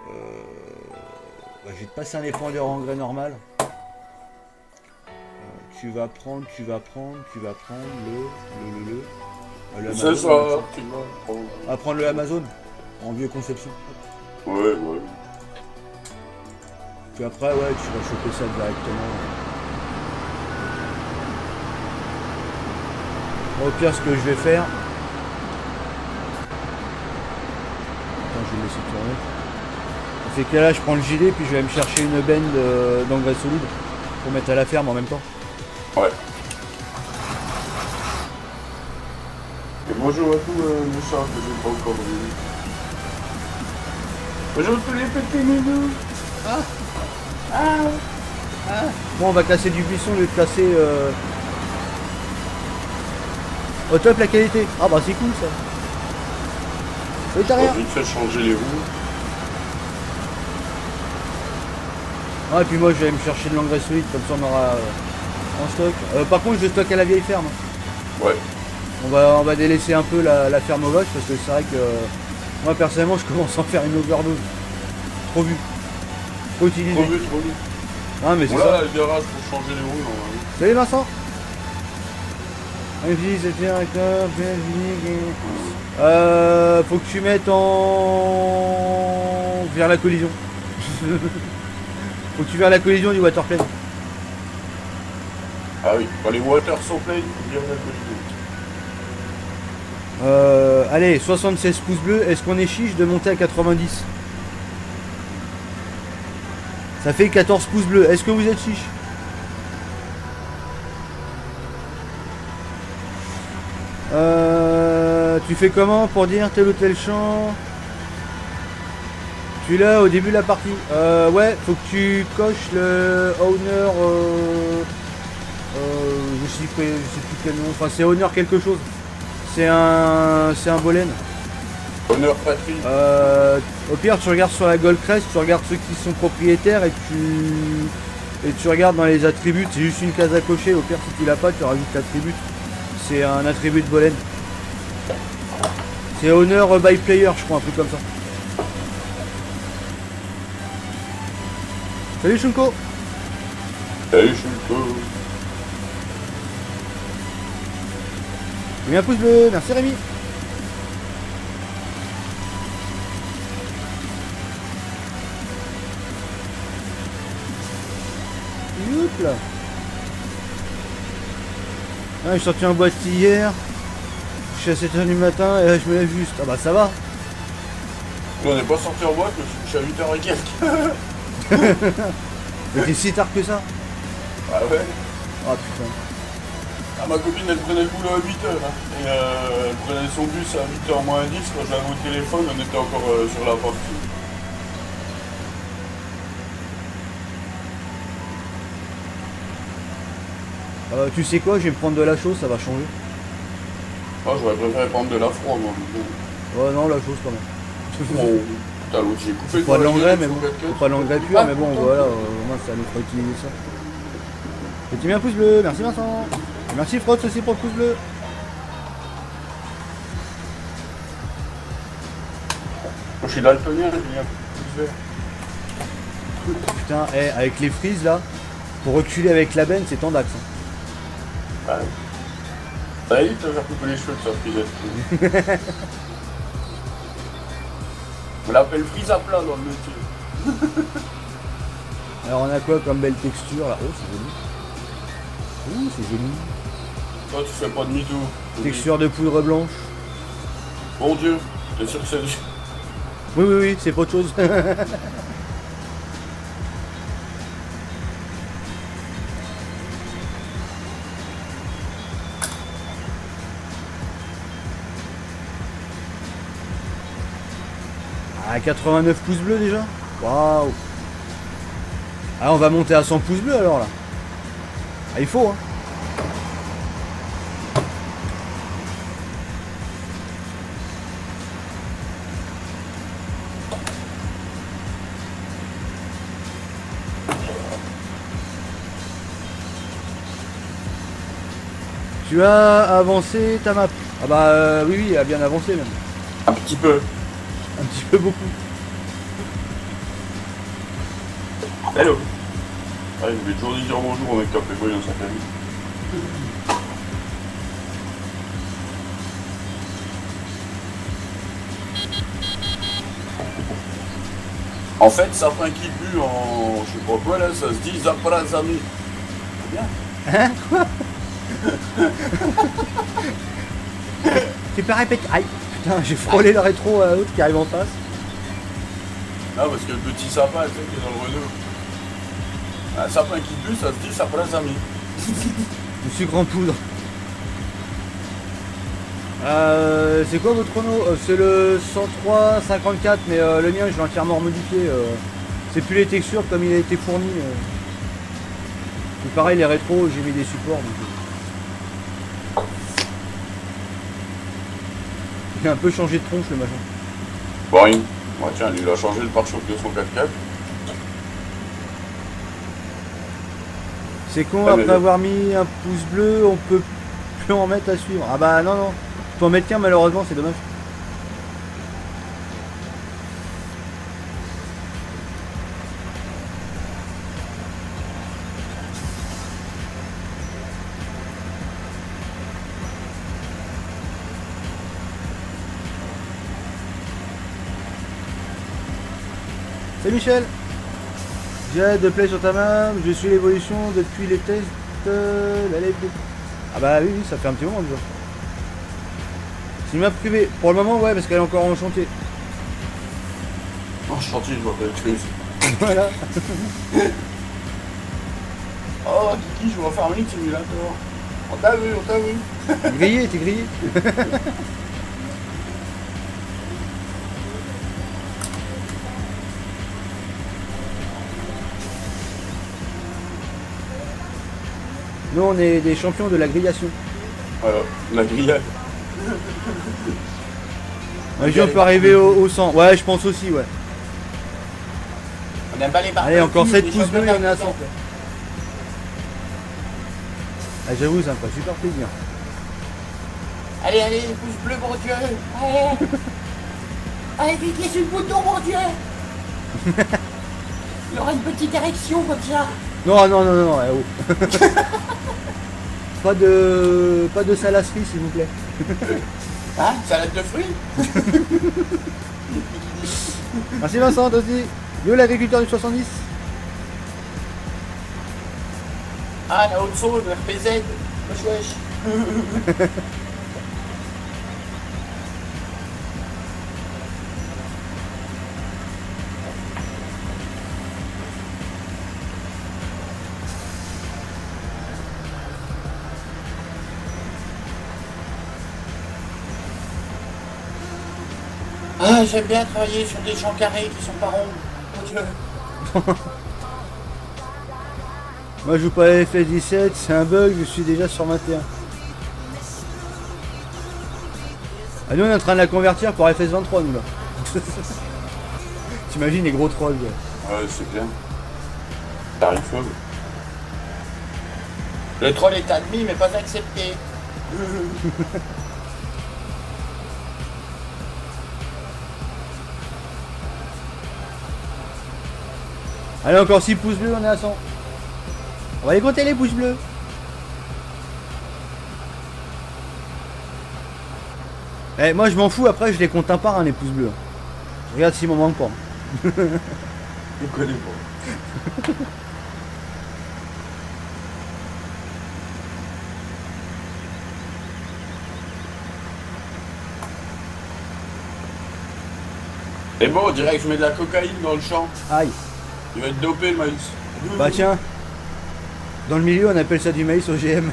Bah, je vais te passer un épandeur engrais normal. Tu vas prendre le C'est ça. On va prendre le Amazon en vieux conception. Ouais. Puis après, ouais, tu vas choper ça directement. Au pire, ce que je vais faire... Attends, je vais le laisser tourner. C'est que là, je prends le gilet, puis je vais me chercher une benne d'engrais solide pour mettre à la ferme en même temps. Ouais. Et Bonjour à tous les chats que j'ai pas encore vu. Bonjour tous les petits minous. Bon, on va casser du buisson au lieu de casser... Au top la qualité. Ah bah c'est cool ça. Oui, t'as rien. J'ai vite fait changer les roues. Ah, et puis moi je vais aller me chercher de l'engrais solide, comme ça on aura en stock. Par contre je stock à la vieille ferme. Ouais. On va délaisser un peu la ferme aux vaches parce que c'est vrai que moi personnellement je commence à en faire une overdose. Trop vu. Trop utilisé. Trop vu. Ah mais c'est Voilà ça. le garage pour changer les roues normalement. Salut Vincent. C'était un corps, faut que tu mettes en... vers la collision. Faut que tu vers la collision du waterplane. Ah oui, quand les waters sont pleins, il faut bien la collision. Allez, 76 pouces bleus, est-ce qu'on est chiche de monter à 90? Ça fait 14 pouces bleus, est-ce que vous êtes chiche? Tu fais comment pour dire tel ou tel champ? Tu l'as au début de la partie. Ouais, faut que tu coches le owner. Je sais plus quel nom. Enfin, c'est owner quelque chose. C'est un bolen. Honneur patrie. Au pire, tu regardes sur la Goldcrest, tu regardes ceux qui sont propriétaires et tu regardes dans les attributs. C'est juste une case à cocher. Au pire, si tu l'as pas, tu rajoutes l'attribut. C'est un attribut de bolen. C'est owner by player, je crois, un truc comme ça. Salut Shunko. Salut Shunko. J'ai mis un pouce bleu, merci Rémi. Youp là. Ah, j'ai sorti un boîte hier. Je suis à 7h du matin et là je me lève juste. Ah bah ça va. On n'est pas sorti en boîte, je suis à 8h et quelques. Mais t'es si tard que ça? Ah ouais. Ah putain. Ah, ma copine elle prenait le boulot à 8h. Hein. Et elle prenait son bus à 8h moins 10. Quand je l'avais au téléphone, on était encore sur la partie. Tu sais quoi, je vais me prendre de la chose, ça va changer. Ah, j'aurais préféré prendre de la froid, moi. Ouais, non, la chose quand même. Oh, putain, l'autre, j'ai coupé Pas de l'engrais, mais bon. bon. Pas de l'engrais pur, mais bon, voilà, au moins ça nous fera utiliser ça. Petit mis un pouce bleu, merci Vincent. Et merci Frotz aussi pour le pouce bleu. Je suis daltonien, j'ai mis un pouce vert. Putain, avec les frises là, pour reculer avec la benne, c'est tendax. Hein. Ouais. Ça y est, t'as fait couper les cheveux de sa frisette. On l'appelle frise à plat dans le métier. Alors on a quoi comme belle texture là? Oh, c'est joli. Ouh, c'est joli. Toi, tu fais pas de mytho. Texture de poudre blanche. Mon Dieu, t'es sûr que c'est... Oui, c'est pas autre chose. À 89 pouces bleus déjà. Waouh. Ah, on va monter à 100 pouces bleus alors là. Ah, il faut hein. Tu as avancé ta map? Ah bah oui, elle a bien avancé même. Un petit peu. Un petit peu beaucoup. Hello. Ouais, je vais toujours dire bonjour avec Café Boy dans sa famille. En fait, sapin qui pue en je sais pas quoi là, ça se dit Zaprazami. C'est bien. Hein? Quoi? Tu peux répéter? Aïe, putain, j'ai frôlé le rétro à l'autre qui arrive en face. Non, parce que le petit sapin, tu sais, qui est dans le Renault. Un sapin qui pue, ça se dit Zaprazami. Du sucre en poudre. C'est quoi votre chrono? C'est le 103-54, mais le mien je l'ai entièrement modifié. C'est plus les textures comme il a été fourni. Et pareil, les rétros, j'ai mis des supports. Donc... Il a un peu changé de tronche le machin. Bon, ouais, tiens, il a changé le pare-choc de son 4x4. C'est con, après avoir mis un pouce bleu, on peut plus en mettre à suivre. Ah bah non, non. Tu peux en mettre qu'un malheureusement, c'est dommage. C'est Michel. J'ai de play sur ta main, je suis l'évolution depuis les tests. Ah bah oui, ça fait un petit moment déjà. C'est une map privée. Pour le moment, ouais, parce qu'elle est encore en chantier. En chantier, je vois pas le truc. Voilà. Oh, Kiki, je vais faire un Link Simulator. On t'a vu, on t'a vu. T'es grillé, t'es grillé. Nous, on est des champions de la grillation. Voilà, la grillade. Un jour, on peut arriver au 100. Ouais, je pense aussi, ouais. On aime pas les barbecues. Allez, encore 7 les pouces bleus et on est à championnats. 100. Ah, j'avoue, ça me fait super plaisir. Allez, allez, pouce bleu, mon Dieu. Allez. Allez, cliquez sur le bouton, mon Dieu. Il y aura une petite érection comme ça. Non, non, non, non, oh. Pas de salasserie, s'il vous plaît. Hein, salade de fruits. Merci Vincent, aussi. Yo, l'agriculteur du 70. Ah, la haute zone, RPZ. Wesh, wesh. Ah, j'aime bien travailler sur des champs carrés qui sont pas ronds. Mon Dieu. Moi, je joue pas à FS17, c'est un bug, je suis déjà sur 21. Ah, nous, on est en train de la convertir pour FS23, nous, là. T'imagines les gros trolls, gars. Ouais, c'est bien. Tarif faible. Le troll est admis mais pas accepté. Allez, encore 6 pouces bleus, on est à 100. On va les compter les pouces bleus. Eh, moi je m'en fous, après je les compte un par un les pouces bleus. Je regarde s'il m'en manque pas. Je connais pas. Et bon, on dirait que je mets de la cocaïne dans le champ. Aïe. Il va être dopé le maïs. Bah tiens. Dans le milieu on appelle ça du maïs OGM.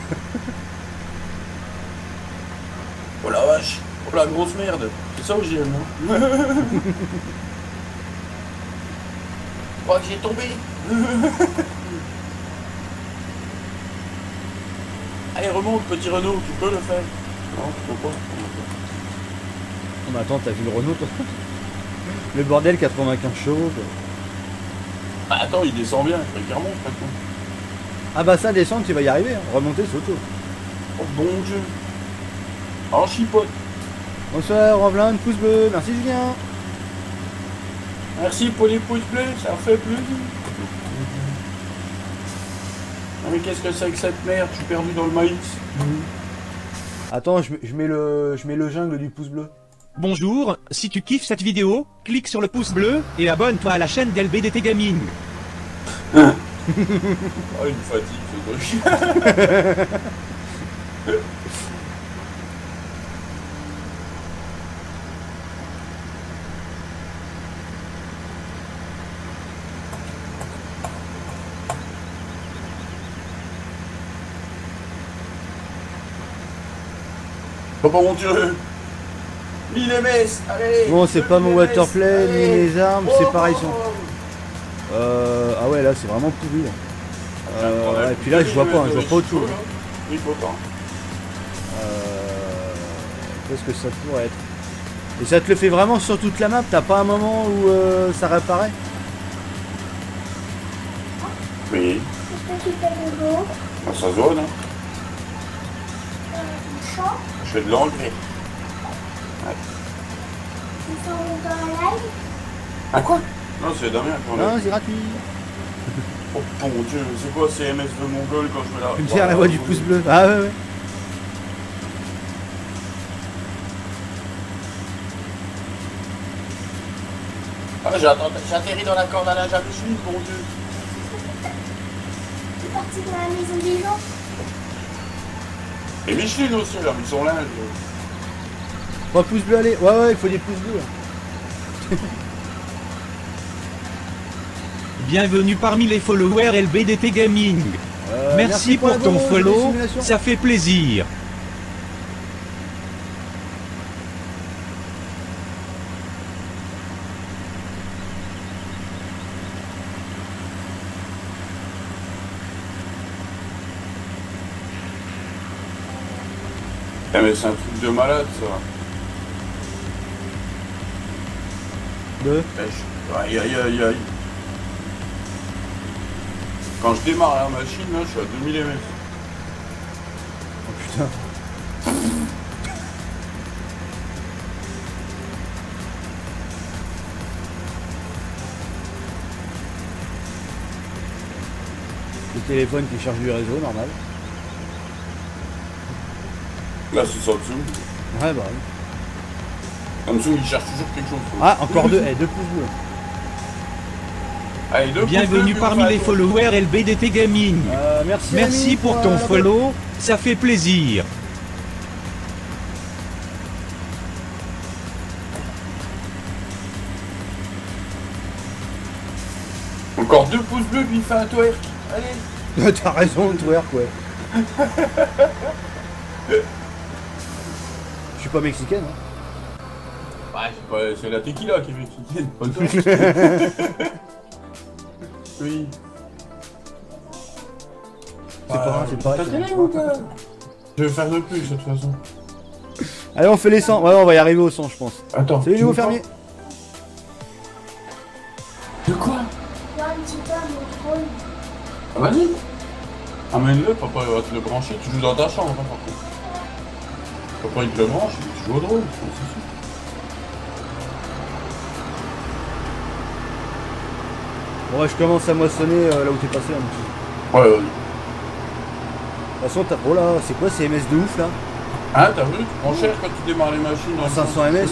Oh la vache. Oh la grosse merde. C'est ça OGM, hein. Je crois que j'ai tombé. Allez, remonte, petit Renault, tu peux le faire. Non, tu peux pas. Oh, mais attends, t'as vu le Renault toi? Le bordel 95 chevaux. Quoi. Ah, attends, il descend bien, il faudrait qu'il remonte maintenant. Ah bah ça descendre tu vas y arriver, hein. Remonter c'est auto. Oh bon Dieu. En chipote. Bonsoir Rovelin, pouce bleu, merci Julien. Merci pour les pouces bleus, ça fait plaisir. Non mais qu'est-ce que c'est que cette merde? Je suis perdu dans le maïs. Attends, je mets le jungle du pouce bleu. Bonjour, si tu kiffes cette vidéo, clique sur le pouce bleu et abonne-toi à la chaîne d'LBDT Gaming. Ah, une fatigue, ce truc. Oh mon dieu. 1000 MS, allez. Bon, c'est pas mon 2000 MS, waterplay, ni allez. mes armes, c'est Oh, pareil. oh, oh. Ah ouais, là, c'est vraiment pourri. Là. Et puis là, je vois pas, hein, je vois pas autre chose. Il faut tant. Qu'est-ce que ça pourrait être? Et ça te le fait vraiment sur toute la map? T'as pas un moment où ça réapparaît? Oui, Qu'est-ce que tu fais de beau? dans sa zone, hein. Tu chantes? Je fais de l'enlever. Tu sors dans un live? Ah quoi? Non, c'est Damien qu'on a. Non, c'est gratuit. Oh mon dieu, c'est quoi CMS de Mongol quand je me la... Tu me tiens la voix du pouce bleu. Ah ouais, ouais. Ah, j'ai atterri dans la corde à linge à Micheline, mon dieu. Tu es parti dans la maison des gens? Et Micheline aussi, elle a mis son linge. 3 pouces bleus, allez. Ouais, ouais, il faut des pouces bleus. Là. Bienvenue parmi les followers LBDT Gaming. Merci pour la ton go, follow, simulation. ça fait plaisir. Eh mais c'est un truc de malade ça. Deux. Aïe aïe aïe aïe. Quand je démarre la machine, là, je suis à 2000 ms. Oh putain. Le téléphone qui charge du réseau, normal. Là c'est Samsung. Ouais, bah oui. Samsung il cherche toujours quelque chose. Ah, encore deux. Eh, 2 pouces bleus. Allez, deux Bienvenue pouces bleus, parmi puis on les va- followers LBDT Gaming. Merci. Merci Rémi, pour ton la follow, ça fait plaisir. Encore 2 pouces bleus, puis il fait un twerk. Allez. T'as raison, twerk, ouais. Je suis pas mexicaine, hein. Ouais, c'est la tequila qui est mexicaine, pas toi. Oui. C'est pas grave, c'est pas T'as grave. télé ou quoi? Je vais faire de plus de toute façon. Allez, on fait les 100. Ouais, on va y arriver au 100, je pense. Attends. Salut, tu nouveau veux pas- fermier. De quoi? Tu vois un petit peu à mon trône. Ah, vas-y. Amène-le, papa il va te le brancher. Tu joues dans ta chambre, hein, par contre. Papa il te le branche, tu joues au drone, c'est sûr. Bon, ouais, je commence à moissonner là où t'es passé. Là, donc. Ouais, vas-y. De toute façon, t'as. Oh là, c'est quoi ces MS de ouf là? Hein, t'as vu? Tu prends cher quand tu démarres les machines dans le 500 sens. MS.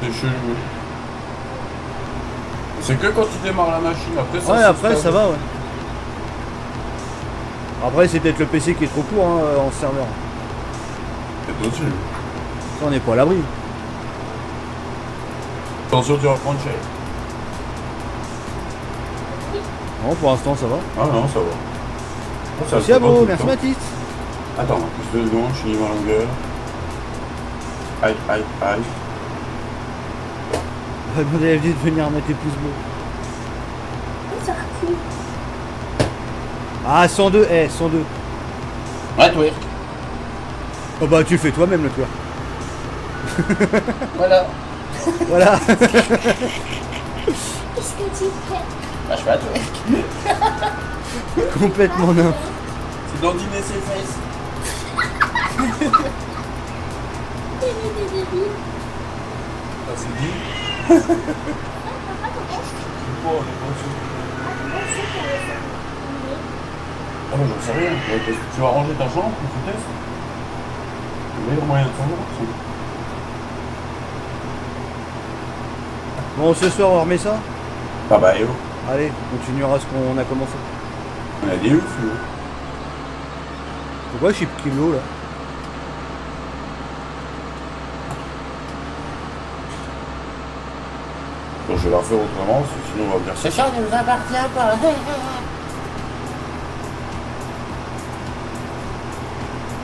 C'est chelou. C'est que quand tu démarres la machine, après ça. Ouais, se après stable. ça va, ouais. Après, c'est peut-être le PC qui est trop court hein, en serveur. C'est possible. Ça, on n'est pas à l'abri. Attention, tu vas prendre cher. Non, pour l'instant, ça va. Ah non, ça va. Ça Merci le à fait pas vous, tout le merci temps. Mathis. Attends, plus de secondes, je finis ma longueur. Aïe, aïe, aïe. On va demander à FD de venir mettre les pouces bleus. C'est sorti. Ah, 102, 102. Ouais, twerk. Oh bah, tu le fais toi-même le twerk. Voilà. Voilà. Qu'est-ce que tu fais? Bah, je fais un twerk. Complètement nymphe. C'est dandiner ses fesses. T'es des débiles. Ah, c'est dit. Oh, on est pas sûr. Ah, mais j'en sais rien. Ouais, parce que tu vas ranger ta chambre, tu testes. Le meilleur moyen de savoir, c'est. Bon, ce soir, on remet ça. Ah bah, yo. Allez, on continuera ce qu'on a commencé. On a des ouf, nous. Pourquoi je suis pris l'eau là? Bon, je vais la refaire autrement, sinon on va me dire. Ce champ ne nous appartient pas.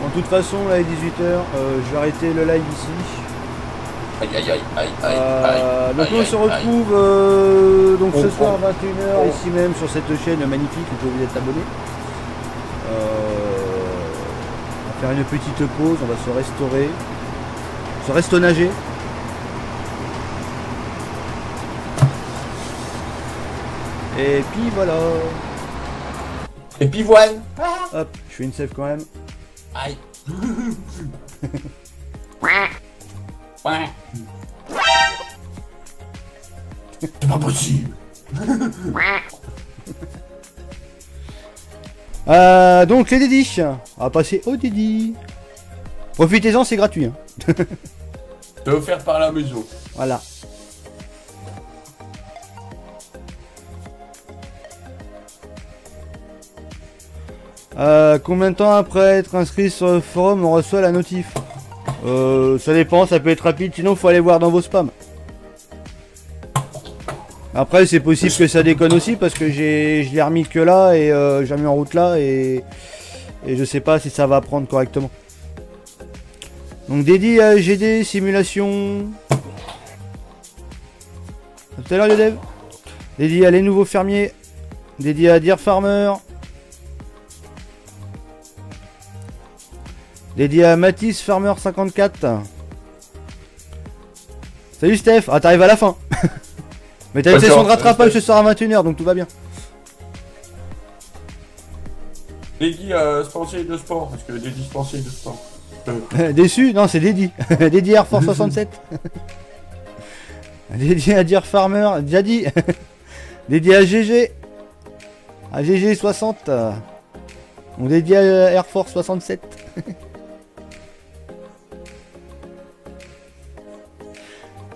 Bon, de toute façon, là, il est 18h. Je vais arrêter le live ici. Aïe aïe aïe aïe aïe aïe. Donc, on se retrouve donc ce soir 21h, ici même, sur cette chaîne magnifique où tu oublié d'être abonné. On va faire une petite pause, on va se restaurer. Se restonager. Et puis voilà. Et puis voilà. Hop, je fais une save quand même. Aïe. Ouais. C'est pas possible. Donc les dédis. On va passer au dédi. Profitez-en, c'est gratuit. Hein. C'est offert par la maison. Voilà. Combien de temps après être inscrit sur le forum on reçoit la notif? Ça dépend, ça peut être rapide, sinon faut aller voir dans vos spams. Après c'est possible que ça déconne aussi parce que je l'ai remis que là et j'ai remis en route là et je sais pas si ça va prendre correctement. Donc dédié à GD simulation. À tout à l'heure les devs. Dédié à les nouveaux fermiers. Dédié à Deer Farmer. Dédié à Matisse Farmer 54. Salut Steph. Ah t'arrives à la fin. Mais t'as une session de rattrapage ce soir à 21h donc tout va bien. Dédié sportif de sport, parce que dédié sportif de sport. Déçu? Non c'est dédié. Dédié Air Force 67. Dédié à Deer Farmer, déjà dit. Dédié à GG. À GG 60. On dédié à Air Force 67.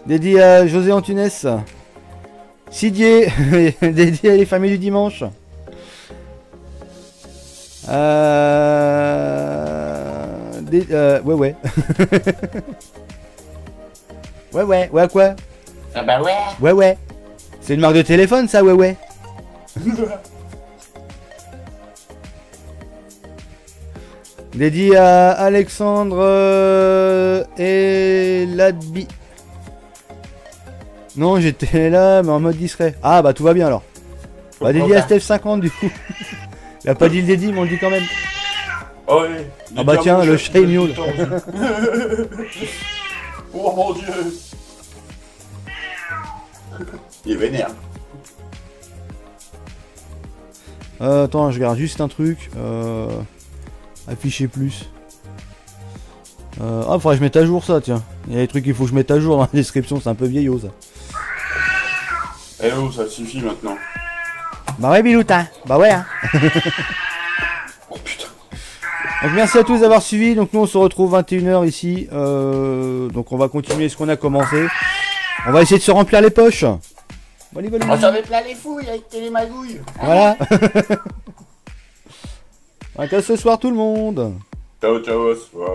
Dédié à José Antunes. Sidier. Dédié à les familles du dimanche. Ouais ouais. Ouais à quoi? Ah bah ouais. Ouais. C'est une marque de téléphone ça, ouais. Dédié à Alexandre et Ladbi. Non, j'étais là, mais en mode discret. Ah, bah tout va bien alors. Bah, dédié à Steph 50 du coup. Il a pas dit le dédi, mais on le dit quand même. Oh, ouais. Ah, bah tiens, le chat est miaule. Oh mon dieu. Il est vénère. Attends, je regarde juste un truc. Afficher plus. Ah, faudrait que je mette à jour ça, tiens. Il y a des trucs qu'il faut que je mette à jour dans la description, c'est un peu vieillot ça. Eh oh, ça suffit maintenant. Bah ouais, Biloutin. Bah ouais, hein. Oh putain. Donc merci à tous d'avoir suivi. Donc nous on se retrouve 21h ici. Donc on va continuer ce qu'on a commencé. On va essayer de se remplir les poches. Voilà. On s'en met plein les fouilles avec Télémagouille. Voilà. Donc à ce soir tout le monde. Ciao, ciao, à ce soir.